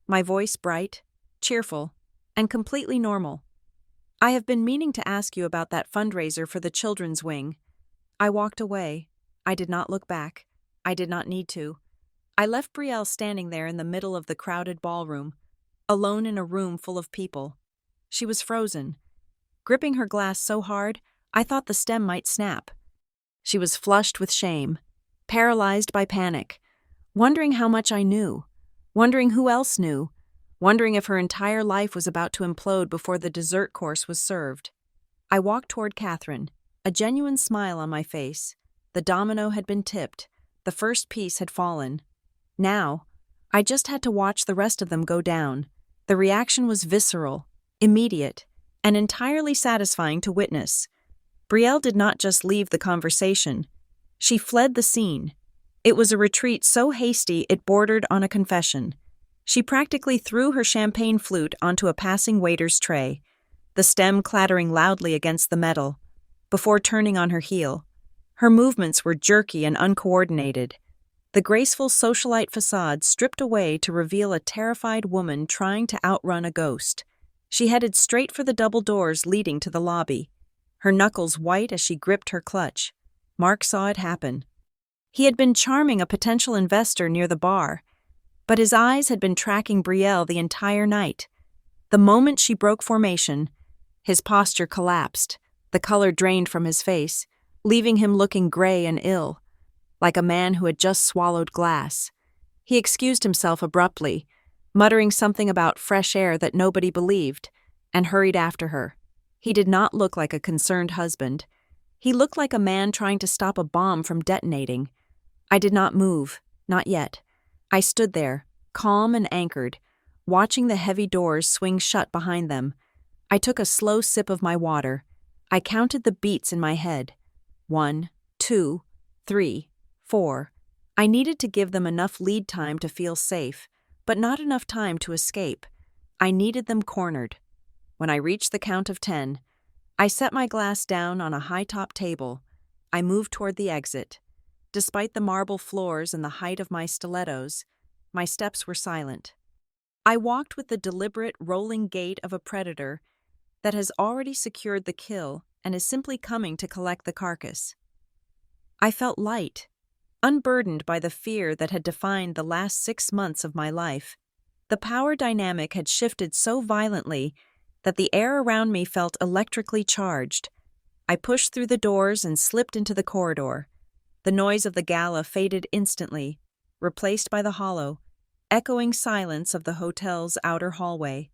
my voice bright, cheerful, and completely normal. "I have been meaning to ask you about that fundraiser for the children's wing." I walked away. I did not look back. I did not need to. I left Brielle standing there in the middle of the crowded ballroom, alone in a room full of people. She was frozen, gripping her glass so hard I thought the stem might snap. She was flushed with shame, paralyzed by panic, wondering how much I knew, wondering who else knew, wondering if her entire life was about to implode before the dessert course was served. I walked toward Catherine, a genuine smile on my face. The domino had been tipped. The first piece had fallen. Now, I just had to watch the rest of them go down. The reaction was visceral, immediate, and entirely satisfying to witness. Brielle did not just leave the conversation. She fled the scene. It was a retreat so hasty it bordered on a confession. She practically threw her champagne flute onto a passing waiter's tray, the stem clattering loudly against the metal, before turning on her heel. Her movements were jerky and uncoordinated, the graceful socialite facade stripped away to reveal a terrified woman trying to outrun a ghost. She headed straight for the double doors leading to the lobby, her knuckles white as she gripped her clutch. Mark saw it happen. He had been charming a potential investor near the bar, but his eyes had been tracking Brielle the entire night. The moment she broke formation, his posture collapsed, the color drained from his face, leaving him looking gray and ill, like a man who had just swallowed glass. He excused himself abruptly, muttering something about fresh air that nobody believed, and hurried after her. He did not look like a concerned husband. He looked like a man trying to stop a bomb from detonating. I did not move, not yet. I stood there, calm and anchored, watching the heavy doors swing shut behind them. I took a slow sip of my water. I counted the beats in my head. 1, 2, 3, 4. I needed to give them enough lead time to feel safe, but not enough time to escape. I needed them cornered. When I reached the count of 10, I set my glass down on a high-top table. I moved toward the exit. Despite the marble floors and the height of my stilettos, my steps were silent. I walked with the deliberate, rolling gait of a predator that has already secured the kill and is simply coming to collect the carcass. I felt light, unburdened by the fear that had defined the last 6 months of my life. The power dynamic had shifted so violently that the air around me felt electrically charged. I pushed through the doors and slipped into the corridor. The noise of the gala faded instantly, replaced by the hollow, echoing silence of the hotel's outer hallway.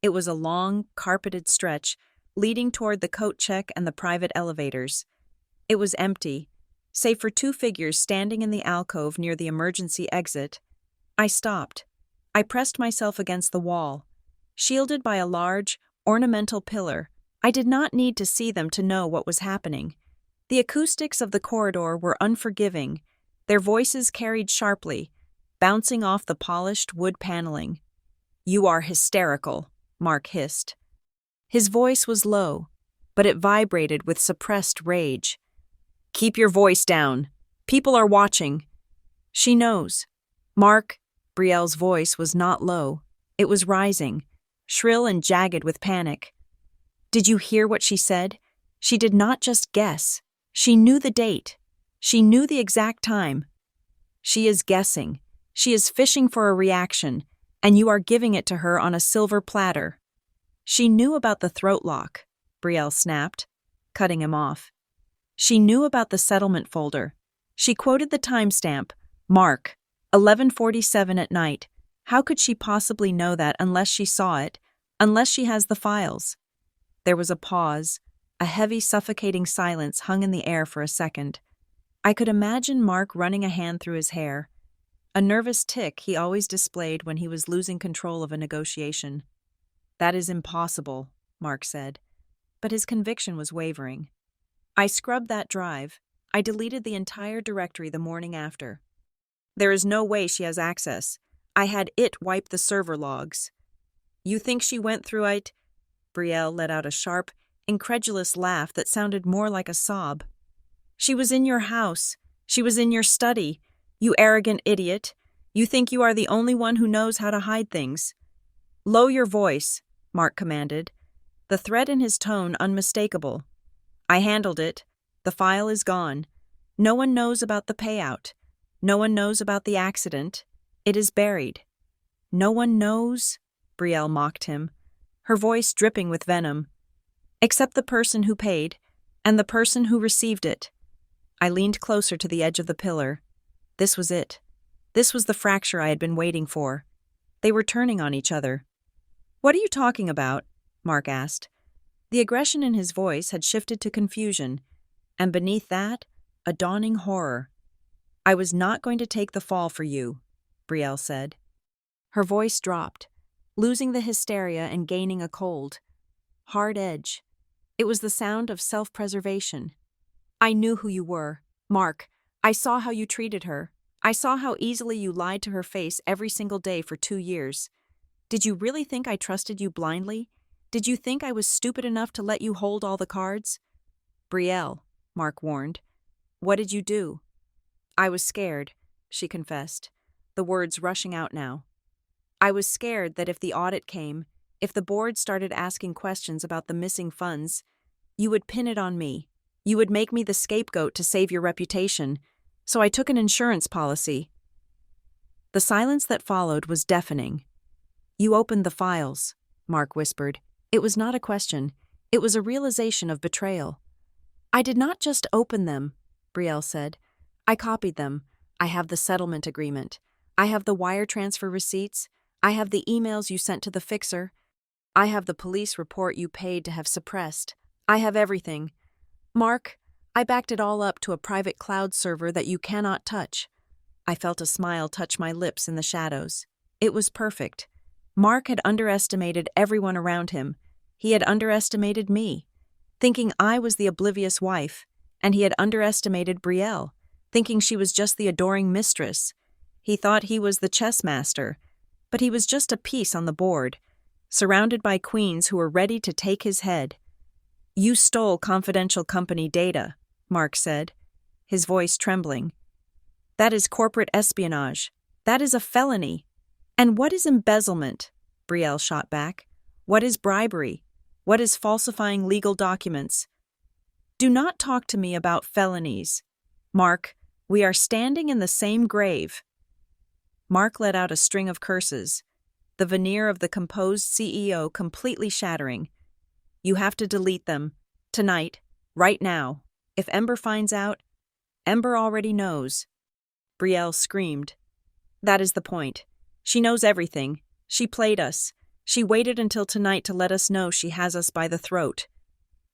It was a long, carpeted stretch leading toward the coat check and the private elevators. It was empty, save for 2 figures standing in the alcove near the emergency exit. I stopped. I pressed myself against the wall. Shielded by a large, ornamental pillar, I did not need to see them to know what was happening. The acoustics of the corridor were unforgiving. Their voices carried sharply, bouncing off the polished wood paneling. "You are hysterical," Mark hissed. His voice was low, but it vibrated with suppressed rage. "Keep your voice down. People are watching." "She knows." Mark, Brielle's voice was not low. It was rising, shrill and jagged with panic. "Did you hear what she said? She did not just guess. She knew the date. She knew the exact time. She is guessing. She is fishing for a reaction, and you are giving it to her on a silver platter." "She knew about the throat lock," Brielle snapped, cutting him off. "She knew about the settlement folder. She quoted the timestamp, Mark, 11:47 at night. How could she possibly know that unless she saw it, unless she has the files?" There was a pause. A heavy, suffocating silence hung in the air for a second. I could imagine Mark running a hand through his hair, a nervous tic he always displayed when he was losing control of a negotiation. "That is impossible," Mark said, but his conviction was wavering. "I scrubbed that drive. I deleted the entire directory the morning after. There is no way she has access. I had it wipe the server logs." "You think she went through it?" Brielle let out a sharp, incredulous laugh that sounded more like a sob. "She was in your house. She was in your study. You arrogant idiot. You think you are the only one who knows how to hide things." "Lower your voice," Mark commanded, the threat in his tone unmistakable. "I handled it. The file is gone. No one knows about the payout. No one knows about the accident. It is buried." "No one knows?" Brielle mocked him, her voice dripping with venom. "Except the person who paid, and the person who received it." I leaned closer to the edge of the pillar. This was it. This was the fracture I had been waiting for. They were turning on each other. "What are you talking about?" Mark asked. The aggression in his voice had shifted to confusion, and beneath that, a dawning horror. "I was not going to take the fall for you," Brielle said. Her voice dropped, losing the hysteria and gaining a cold. hard edge. It was the sound of self-preservation. I knew who you were, Mark. I saw how you treated her. I saw how easily you lied to her face every single day for 2 years. Did you really think I trusted you blindly? Did you think I was stupid enough to let you hold all the cards? Brielle, Mark warned. What did you do? I was scared, she confessed, the words rushing out now. I was scared that if the audit came, if the board started asking questions about the missing funds, you would pin it on me. You would make me the scapegoat to save your reputation. So I took an insurance policy. The silence that followed was deafening. You opened the files, Mark whispered. It was not a question. It was a realization of betrayal. I did not just open them, Brielle said. I copied them. I have the settlement agreement. I have the wire transfer receipts. I have the emails you sent to the fixer. I have the police report you paid to have suppressed. I have everything. Mark, I backed it all up to a private cloud server that you cannot touch. I felt a smile touch my lips in the shadows. It was perfect. Mark had underestimated everyone around him. He had underestimated me, thinking I was the oblivious wife, and he had underestimated Brielle, thinking she was just the adoring mistress. He thought he was the chess master, but he was just a piece on the board, surrounded by queens who were ready to take his head. You stole confidential company data, Mark said, his voice trembling. That is corporate espionage. That is a felony. And what is embezzlement? Brielle shot back. What is bribery? What is falsifying legal documents? Do not talk to me about felonies. Mark, we are standing in the same grave. Mark let out a string of curses, the veneer of the composed CEO completely shattering. You have to delete them. Tonight. Right now. If Ember finds out, Ember already knows. Brielle screamed. That is the point. She knows everything. She played us. She waited until tonight to let us know she has us by the throat.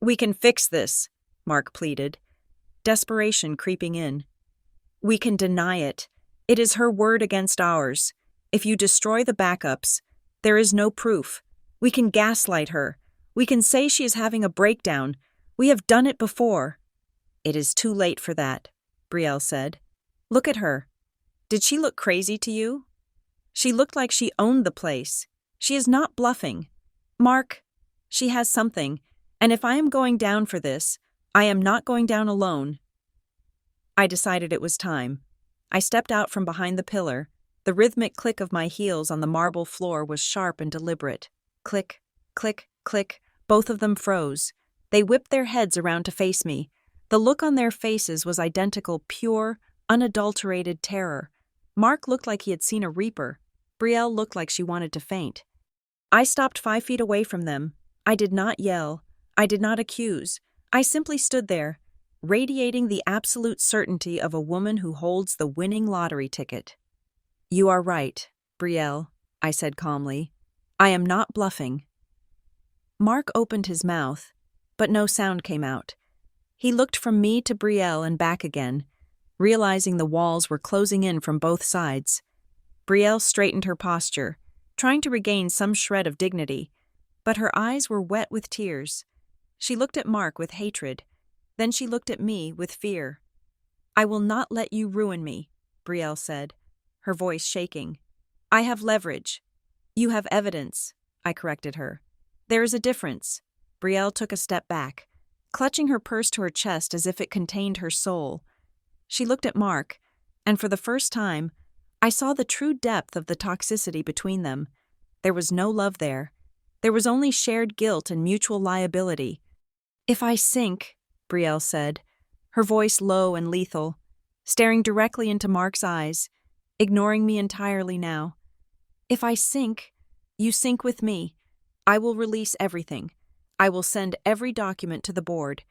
We can fix this, Mark pleaded, desperation creeping in. We can deny it. It is her word against ours. If you destroy the backups, there is no proof. We can gaslight her. We can say she is having a breakdown. We have done it before. It is too late for that, Brielle said. Look at her. Did she look crazy to you? She looked like she owned the place. She is not bluffing. Mark, she has something, and if I am going down for this, I am not going down alone. I decided it was time. I stepped out from behind the pillar. The rhythmic click of my heels on the marble floor was sharp and deliberate. Click, click, click. Both of them froze. They whipped their heads around to face me. The look on their faces was identical, pure, unadulterated terror. Mark looked like he had seen a reaper. Brielle looked like she wanted to faint. I stopped 5 feet away from them. I did not yell. I did not accuse. I simply stood there, radiating the absolute certainty of a woman who holds the winning lottery ticket. You are right, Brielle, I said calmly. I am not bluffing. Mark opened his mouth, but no sound came out. He looked from me to Brielle and back again, realizing the walls were closing in from both sides. Brielle straightened her posture, trying to regain some shred of dignity, but her eyes were wet with tears. She looked at Mark with hatred. Then she looked at me with fear. I will not let you ruin me, Brielle said, her voice shaking. I have leverage. You have evidence, I corrected her. There is a difference. Brielle took a step back, clutching her purse to her chest as if it contained her soul. She looked at Mark, and for the first time, I saw the true depth of the toxicity between them. There was no love there. There was only shared guilt and mutual liability. If I sink, Brielle said, her voice low and lethal, staring directly into Mark's eyes, ignoring me entirely now. If I sink, you sink with me. I will release everything. I will send every document to the board.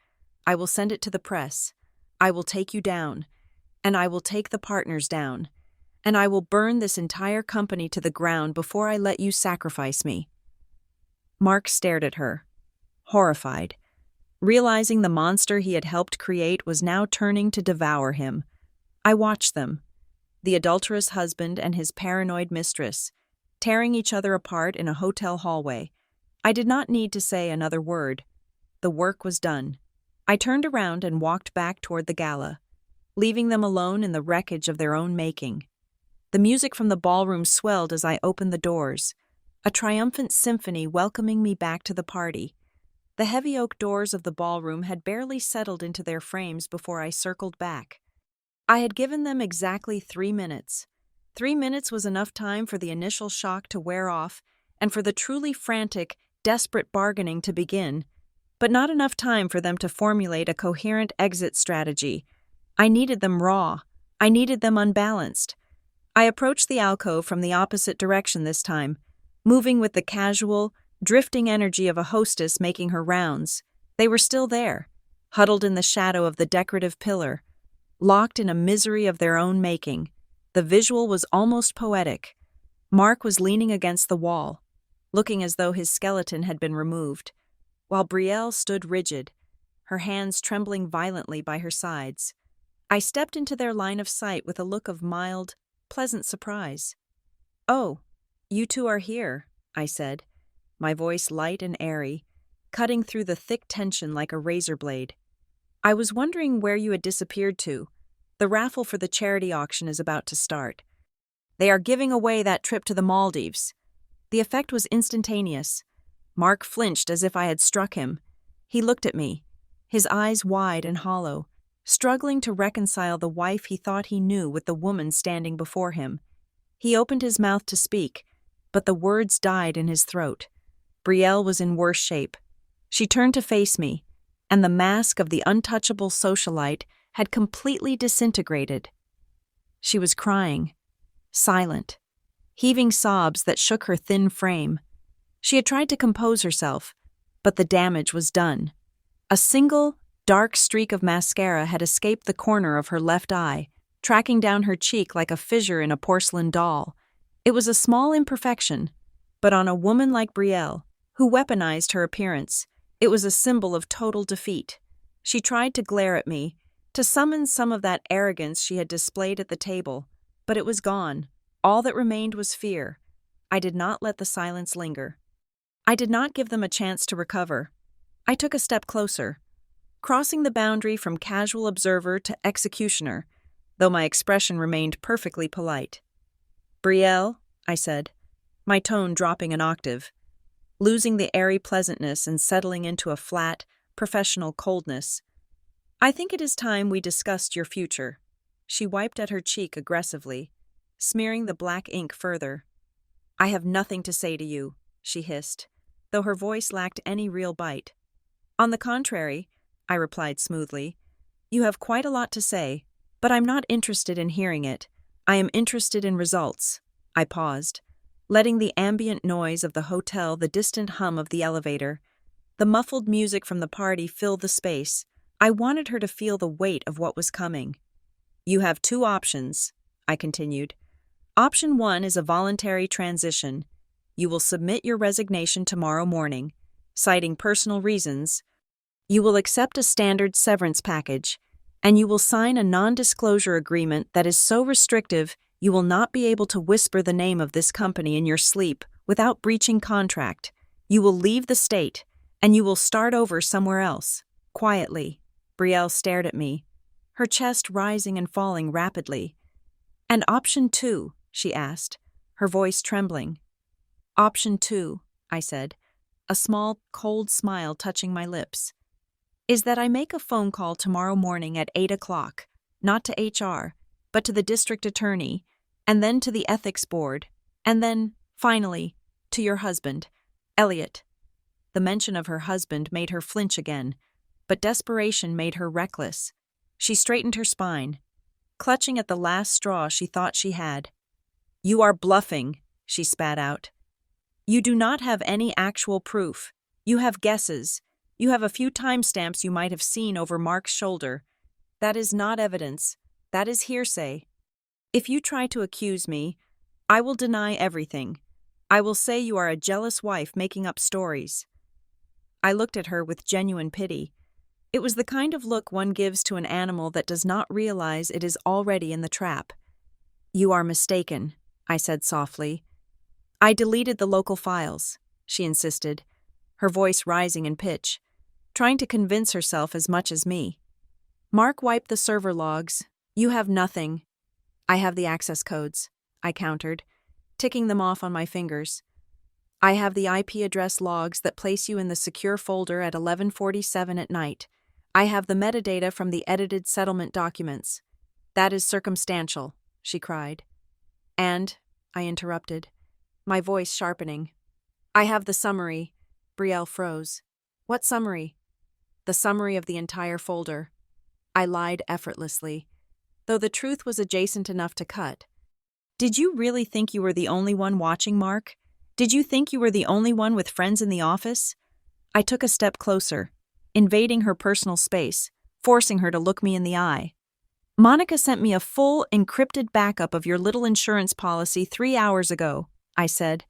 I will send it to the press. I will take you down. And I will take the partners down. And I will burn this entire company to the ground before I let you sacrifice me. Mark stared at her, horrified, realizing the monster he had helped create was now turning to devour him. I watched them, the adulterous husband and his paranoid mistress, tearing each other apart in a hotel hallway. I did not need to say another word. The work was done. I turned around and walked back toward the gala, leaving them alone in the wreckage of their own making. The music from the ballroom swelled as I opened the doors, a triumphant symphony welcoming me back to the party. The heavy oak doors of the ballroom had barely settled into their frames before I circled back. I had given them exactly 3 minutes. 3 minutes was enough time for the initial shock to wear off and for the truly frantic, desperate bargaining to begin, but not enough time for them to formulate a coherent exit strategy. I needed them raw. I needed them unbalanced. I approached the alcove from the opposite direction this time, moving with the casual, drifting energy of a hostess making her rounds. They were still there, huddled in the shadow of the decorative pillar, locked in a misery of their own making. The visual was almost poetic. Mark was leaning against the wall, looking as though his skeleton had been removed, while Brielle stood rigid, her hands trembling violently by her sides. I stepped into their line of sight with a look of mild, pleasant surprise. "Oh, you two are here," I said, my voice light and airy, cutting through the thick tension like a razor blade. "I was wondering where you had disappeared to. The raffle for the charity auction is about to start. They are giving away that trip to the Maldives." The effect was instantaneous. Mark flinched as if I had struck him. He looked at me, his eyes wide and hollow, struggling to reconcile the wife he thought he knew with the woman standing before him. He opened his mouth to speak, but the words died in his throat. Brielle was in worse shape. She turned to face me, and the mask of the untouchable socialite had completely disintegrated. She was crying, silent, heaving sobs that shook her thin frame. She had tried to compose herself, but the damage was done. A single, dark streak of mascara had escaped the corner of her left eye, tracking down her cheek like a fissure in a porcelain doll. It was a small imperfection, but on a woman like Brielle, who weaponized her appearance, it was a symbol of total defeat. She tried to glare at me, to summon some of that arrogance she had displayed at the table, but it was gone. All that remained was fear. I did not let the silence linger. I did not give them a chance to recover. I took a step closer, crossing the boundary from casual observer to executioner, though my expression remained perfectly polite. "Brielle," I said, my tone dropping an octave, losing the airy pleasantness and settling into a flat, professional coldness. "I think it is time we discussed your future." She wiped at her cheek aggressively, smearing the black ink further. "I have nothing to say to you," she hissed, though her voice lacked any real bite. "On the contrary," I replied smoothly, "you have quite a lot to say, but I'm not interested in hearing it. I am interested in results." I paused, letting the ambient noise of the hotel, the distant hum of the elevator, the muffled music from the party fill the space. I wanted her to feel the weight of what was coming. "You have 2 options," I continued. "Option 1 is a voluntary transition. You will submit your resignation tomorrow morning, citing personal reasons. You will accept a standard severance package, and you will sign a non-disclosure agreement that is so restrictive you will not be able to whisper the name of this company in your sleep without breaching contract. You will leave the state, and you will start over somewhere else, quietly." Brielle stared at me, her chest rising and falling rapidly. "And option 2, she asked, her voice trembling. "Option 2, I said, a small, cold smile touching my lips, "is that I make a phone call tomorrow morning at 8 o'clock, not to HR, but to the district attorney, and then to the ethics board, and then, finally, to your husband, Elliot." The mention of her husband made her flinch again, but desperation made her reckless. She straightened her spine, clutching at the last straw she thought she had. "You are bluffing," she spat out. "You do not have any actual proof. You have guesses. You have a few timestamps you might have seen over Mark's shoulder. That is not evidence. That is hearsay. If you try to accuse me, I will deny everything. I will say you are a jealous wife making up stories." I looked at her with genuine pity. It was the kind of look one gives to an animal that does not realize it is already in the trap. "You are mistaken," I said softly. "I deleted the local files," she insisted, her voice rising in pitch, trying to convince herself as much as me. Mark wiped the server logs. You have nothing. I have the access codes, I countered, ticking them off on my fingers. I have the IP address logs that place you in the secure folder at 11:47 at night. I have the metadata from the edited settlement documents. That is circumstantial, she cried. And, I interrupted, my voice sharpening. I have the summary. Brielle froze. What summary? The summary of the entire folder. I lied effortlessly, though the truth was adjacent enough to cut. Did you really think you were the only one watching, Mark? Did you think you were the only one with friends in the office? I took a step closer, invading her personal space, forcing her to look me in the eye. Monica sent me a full, encrypted backup of your little insurance policy 3 hours ago, I said.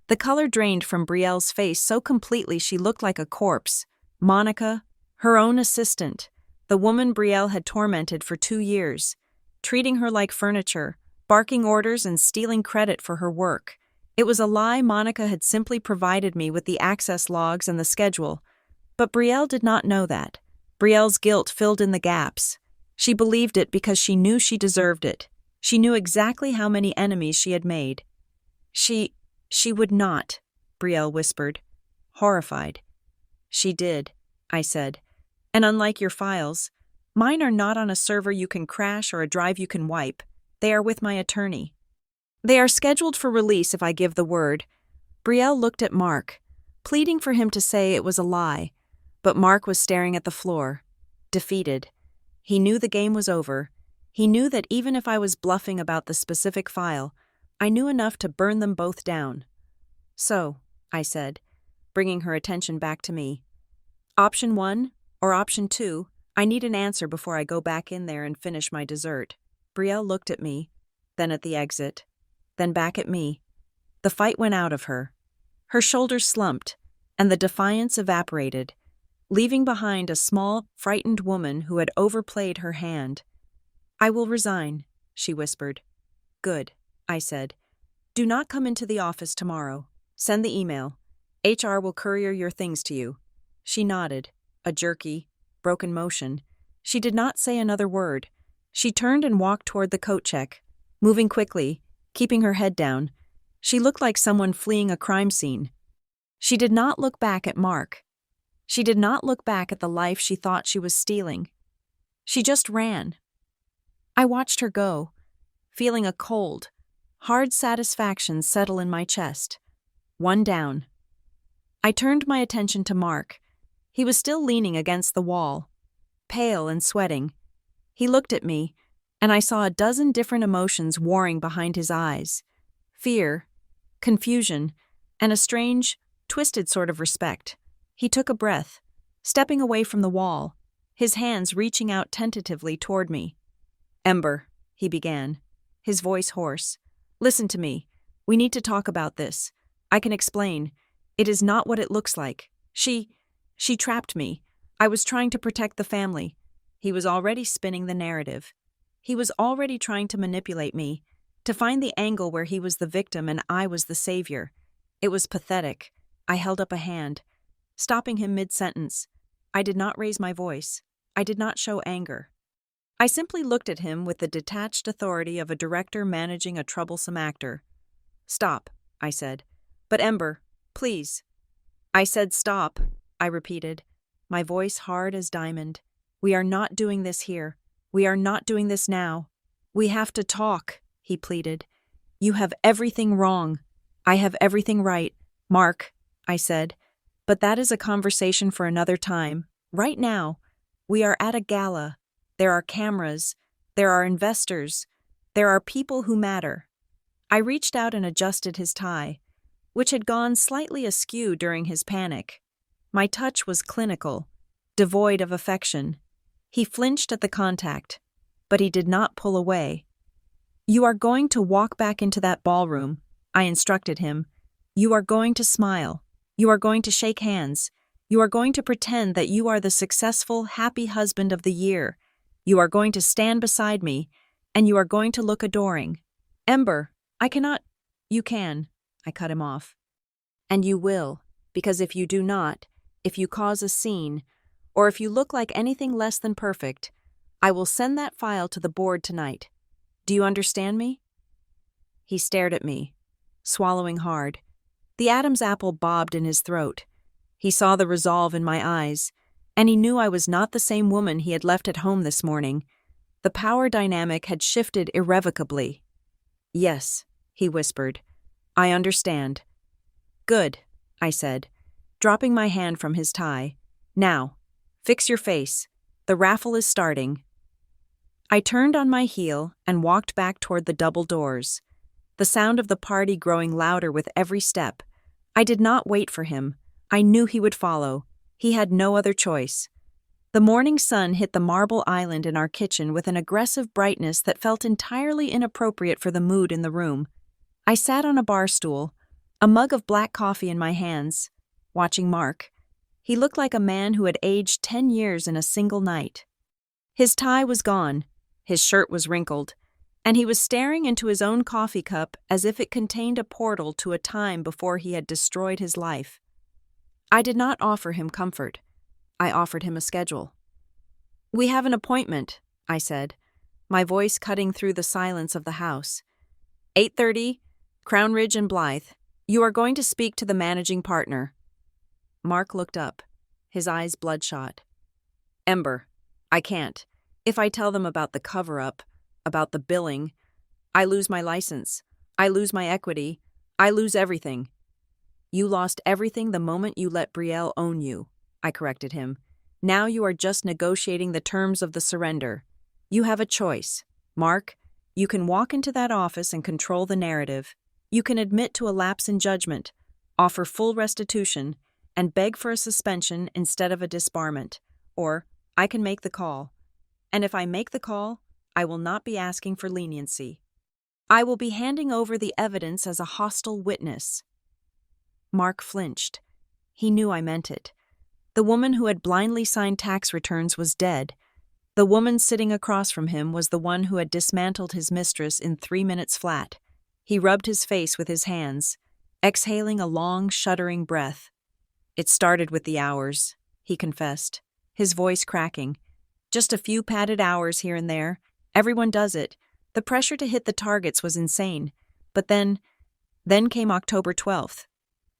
The color drained from Brielle's face so completely she looked like a corpse. Monica, her own assistant, the woman Brielle had tormented for 2 years, treating her like furniture, barking orders and stealing credit for her work. It was a lie. Monica had simply provided me with the access logs and the schedule. But Brielle did not know that. Brielle's guilt filled in the gaps. She believed it because she knew she deserved it. She knew exactly how many enemies she had made. She would not, Brielle whispered, horrified. She did, I said. And unlike your files, mine are not on a server you can crash or a drive you can wipe. They are with my attorney. They are scheduled for release if I give the word. Brielle looked at Mark, pleading for him to say it was a lie, but Mark was staring at the floor, defeated. He knew the game was over. He knew that even if I was bluffing about the specific file, I knew enough to burn them both down. So, I said, bringing her attention back to me. Option 1 or option 2, I need an answer before I go back in there and finish my dessert. Brielle looked at me, then at the exit, then back at me. The fight went out of her. Her shoulders slumped, and the defiance evaporated, leaving behind a small, frightened woman who had overplayed her hand. I will resign, she whispered. Good, I said. Do not come into the office tomorrow. Send the email. HR will courier your things to you. She nodded, a jerky, broken motion. She did not say another word. She turned and walked toward the coat check, moving quickly, keeping her head down. She looked like someone fleeing a crime scene. She did not look back at Mark. She did not look back at the life she thought she was stealing. She just ran. I watched her go, feeling a cold, hard satisfaction settle in my chest. One down. I turned my attention to Mark. He was still leaning against the wall, pale and sweating. He looked at me, and I saw a dozen different emotions warring behind his eyes. Fear, confusion, and a strange, twisted sort of respect. He took a breath, stepping away from the wall, his hands reaching out tentatively toward me. Ember, he began, his voice hoarse. Listen to me. We need to talk about this. I can explain. It is not what it looks like. She trapped me. I was trying to protect the family. He was already spinning the narrative. He was already trying to manipulate me, to find the angle where he was the victim and I was the savior. It was pathetic. I held up a hand, stopping him mid-sentence. I did not raise my voice. I did not show anger. I simply looked at him with the detached authority of a director managing a troublesome actor. Stop, I said. But Ember, please. I said stop, I repeated, my voice hard as diamond. We are not doing this here. We are not doing this now. We have to talk, he pleaded. You have everything wrong. I have everything right. Mark, I said. But that is a conversation for another time. Right now, we are at a gala. There are cameras. There are investors. There are people who matter. I reached out and adjusted his tie, which had gone slightly askew during his panic. My touch was clinical, devoid of affection. He flinched at the contact, but he did not pull away. You are going to walk back into that ballroom, I instructed him. You are going to smile. You are going to shake hands. You are going to pretend that you are the successful, happy husband of the year. You are going to stand beside me, and you are going to look adoring. Ember, I cannot. You can. I cut him off. And you will. because if you do not, if you cause a scene, or if you look like anything less than perfect, I will send that file to the board tonight. Do you understand me?" He stared at me, swallowing hard. The Adam's apple bobbed in his throat. He saw the resolve in my eyes, and he knew I was not the same woman he had left at home this morning. The power dynamic had shifted irrevocably. "Yes," he whispered. "I understand." "Good," I said, dropping my hand from his tie. "Now, fix your face. The raffle is starting." I turned on my heel and walked back toward the double doors, the sound of the party growing louder with every step. I did not wait for him. I knew he would follow. He had no other choice. The morning sun hit the marble island in our kitchen with an aggressive brightness that felt entirely inappropriate for the mood in the room. I sat on a bar stool, a mug of black coffee in my hands, watching Mark. He looked like a man who had aged 10 years in a single night. His tie was gone, his shirt was wrinkled, and he was staring into his own coffee cup as if it contained a portal to a time before he had destroyed his life. I did not offer him comfort. I offered him a schedule. "We have an appointment," I said, my voice cutting through the silence of the house. 8:30, Crown Ridge and Blythe. You are going to speak to the managing partner." Mark looked up, his eyes bloodshot. "Ember, I can't. If I tell them about the cover-up, about the billing, I lose my license. I lose my equity. I lose everything." "You lost everything the moment you let Brielle own you," I corrected him. "Now you are just negotiating the terms of the surrender. You have a choice. Mark, you can walk into that office and control the narrative. You can admit to a lapse in judgment, offer full restitution, and beg for a suspension instead of a disbarment. Or I can make the call. And if I make the call, I will not be asking for leniency. I will be handing over the evidence as a hostile witness." Mark flinched. He knew I meant it. The woman who had blindly signed tax returns was dead. The woman sitting across from him was the one who had dismantled his mistress in 3 minutes flat. He rubbed his face with his hands, exhaling a long, shuddering breath. "It started with the hours," he confessed, his voice cracking. "Just a few padded hours here and there. Everyone does it. The pressure to hit the targets was insane. But then came October 12th.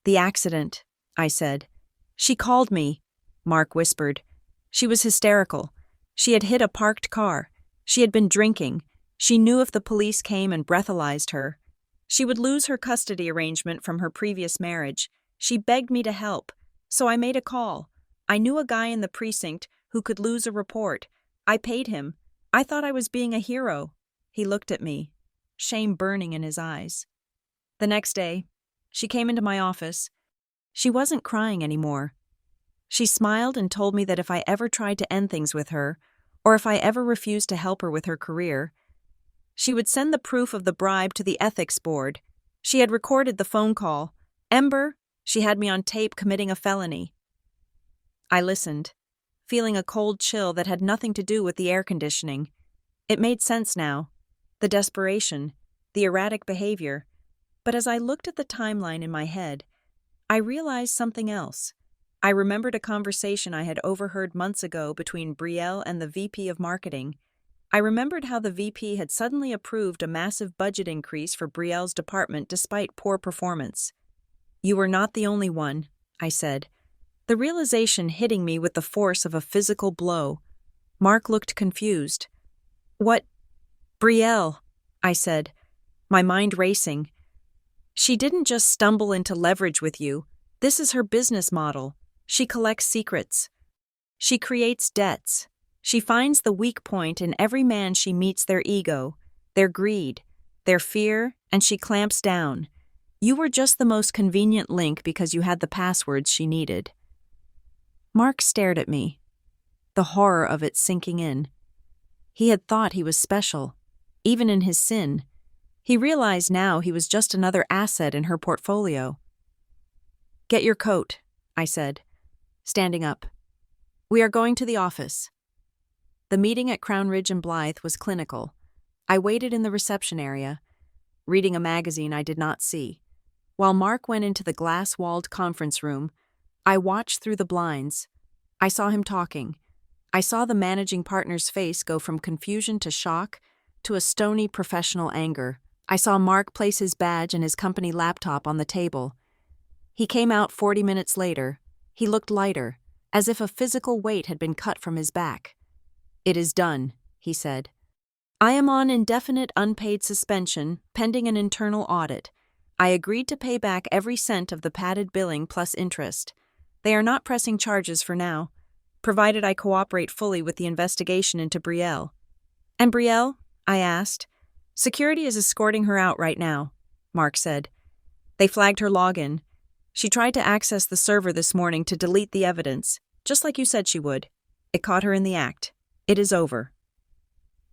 The accident," I said. "She called me," Mark whispered. "She was hysterical. She had hit a parked car. She had been drinking. She knew if the police came and breathalyzed her, she would lose her custody arrangement from her previous marriage. She begged me to help. So I made a call. I knew a guy in the precinct who could lose a report. I paid him. I thought I was being a hero." He looked at me, shame burning in his eyes. The next day, she came into my office. She wasn't crying anymore. She smiled and told me that if I ever tried to end things with her, or if I ever refused to help her with her career, she would send the proof of the bribe to the ethics board. She had recorded the phone call. "Ember," she had me on tape committing a felony. I listened, feeling a cold chill that had nothing to do with the air conditioning. It made sense now. The desperation, the erratic behavior. But as I looked at the timeline in my head, I realized something else. I remembered a conversation I had overheard months ago between Brielle and the VP of Marketing. I remembered how the VP had suddenly approved a massive budget increase for Brielle's department despite poor performance. "You were not the only one," I said, the realization hitting me with the force of a physical blow. Mark looked confused. "What? Brielle," I said, my mind racing. "She didn't just stumble into leverage with you. This is her business model. She collects secrets. She creates debts. She finds the weak point in every man she meets: their ego, their greed, their fear, and she clamps down. You were just the most convenient link because you had the passwords she needed." Mark stared at me, the horror of it sinking in. He had thought he was special, even in his sin. He realized now he was just another asset in her portfolio. "Get your coat," I said, standing up. "We are going to the office." The meeting at Crown Ridge and Blythe was clinical. I waited in the reception area, reading a magazine I did not see. While Mark went into the glass-walled conference room, I watched through the blinds. I saw him talking. I saw the managing partner's face go from confusion to shock to a stony professional anger. I saw Mark place his badge and his company laptop on the table. He came out 40 minutes later. He looked lighter, as if a physical weight had been cut from his back. "It is done," he said. "I am on indefinite unpaid suspension, pending an internal audit. I agreed to pay back every cent of the padded billing plus interest. They are not pressing charges for now, provided I cooperate fully with the investigation into Brielle." "And Brielle?" I asked. "Security is escorting her out right now," Mark said. "They flagged her login. She tried to access the server this morning to delete the evidence, just like you said she would. It caught her in the act. It is over."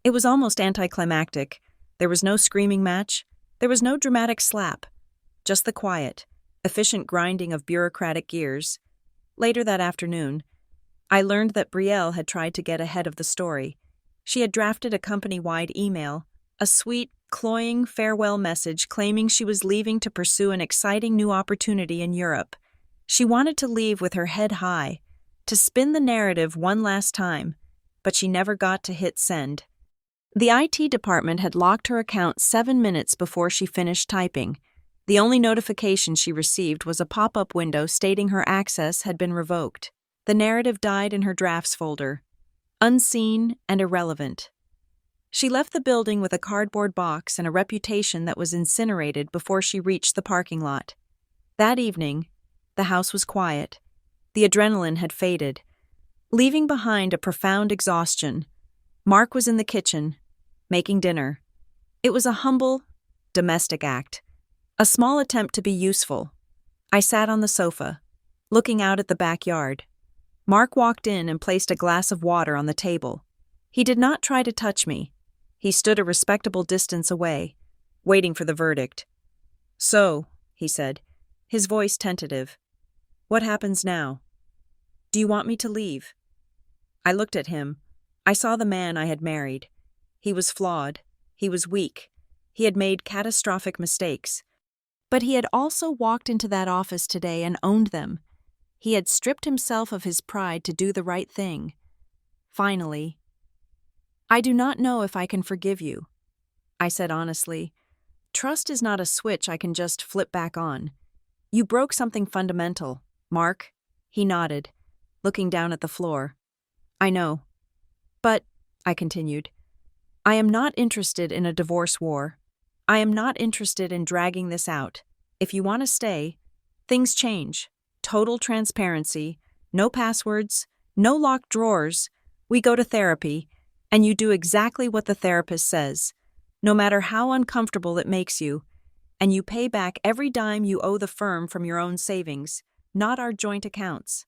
It was almost anticlimactic. There was no screaming match. There was no dramatic slap. Just the quiet, efficient grinding of bureaucratic gears. Later that afternoon, I learned that Brielle had tried to get ahead of the story. She had drafted a company-wide email, a sweet, cloying farewell message claiming she was leaving to pursue an exciting new opportunity in Europe. She wanted to leave with her head high, to spin the narrative one last time, but she never got to hit send. The IT department had locked her account 7 minutes before she finished typing. The only notification she received was a pop-up window stating her access had been revoked. The narrative died in her drafts folder, unseen and irrelevant. She left the building with a cardboard box and a reputation that was incinerated before she reached the parking lot. That evening, the house was quiet. The adrenaline had faded, leaving behind a profound exhaustion. Mark was in the kitchen, making dinner. It was a humble, domestic act, a small attempt to be useful. I sat on the sofa, looking out at the backyard. Mark walked in and placed a glass of water on the table. He did not try to touch me. He stood a respectable distance away, waiting for the verdict. "So," he said, his voice tentative, "what happens now? Do you want me to leave?" I looked at him. I saw the man I had married. He was flawed. He was weak. He had made catastrophic mistakes. But he had also walked into that office today and owned them. He had stripped himself of his pride to do the right thing. Finally, "I do not know if I can forgive you," I said honestly. "Trust is not a switch I can just flip back on. You broke something fundamental, Mark." He nodded, looking down at the floor. "I know. But," I continued, "I am not interested in a divorce war. I am not interested in dragging this out. If you want to stay, things change. Total transparency, no passwords, no locked drawers. We go to therapy, and you do exactly what the therapist says, no matter how uncomfortable it makes you, and you pay back every dime you owe the firm from your own savings, not our joint accounts."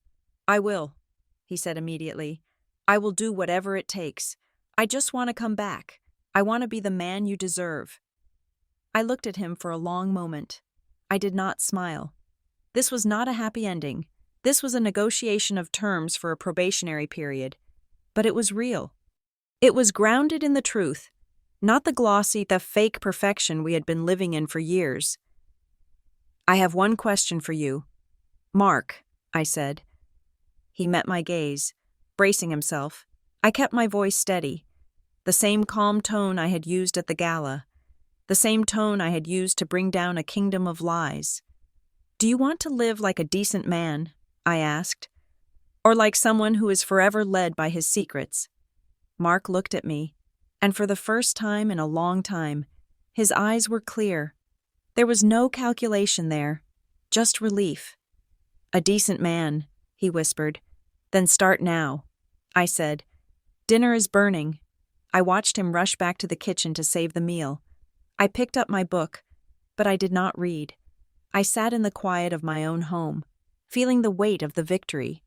"I will," he said immediately. "I will do whatever it takes. I just want to come back. I want to be the man you deserve." I looked at him for a long moment. I did not smile. This was not a happy ending. This was a negotiation of terms for a probationary period. But it was real. It was grounded in the truth, not the glossy, the fake perfection we had been living in for years. "I have one question for you, Mark," I said. He met my gaze, bracing himself. I kept my voice steady, the same calm tone I had used at the gala, the same tone I had used to bring down a kingdom of lies. "Do you want to live like a decent man?" I asked. "Or like someone who is forever led by his secrets?" Mark looked at me, and for the first time in a long time, his eyes were clear. There was no calculation there, just relief. "A decent man," he whispered. "Then start now," I said. "Dinner is burning." I watched him rush back to the kitchen to save the meal. I picked up my book, but I did not read. I sat in the quiet of my own home, feeling the weight of the victory.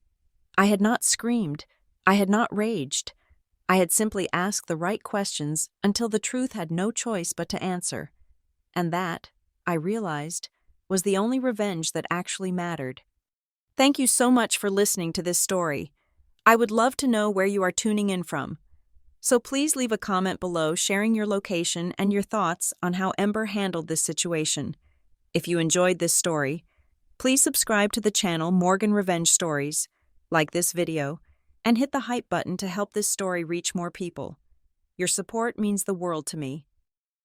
I had not screamed. I had not raged. I had simply asked the right questions until the truth had no choice but to answer. And that, I realized, was the only revenge that actually mattered. Thank you so much for listening to this story. I would love to know where you are tuning in from. So please leave a comment below sharing your location and your thoughts on how Ember handled this situation. If you enjoyed this story, please subscribe to the channel Morgan Revenge Stories, like this video, and hit the hype button to help this story reach more people. Your support means the world to me.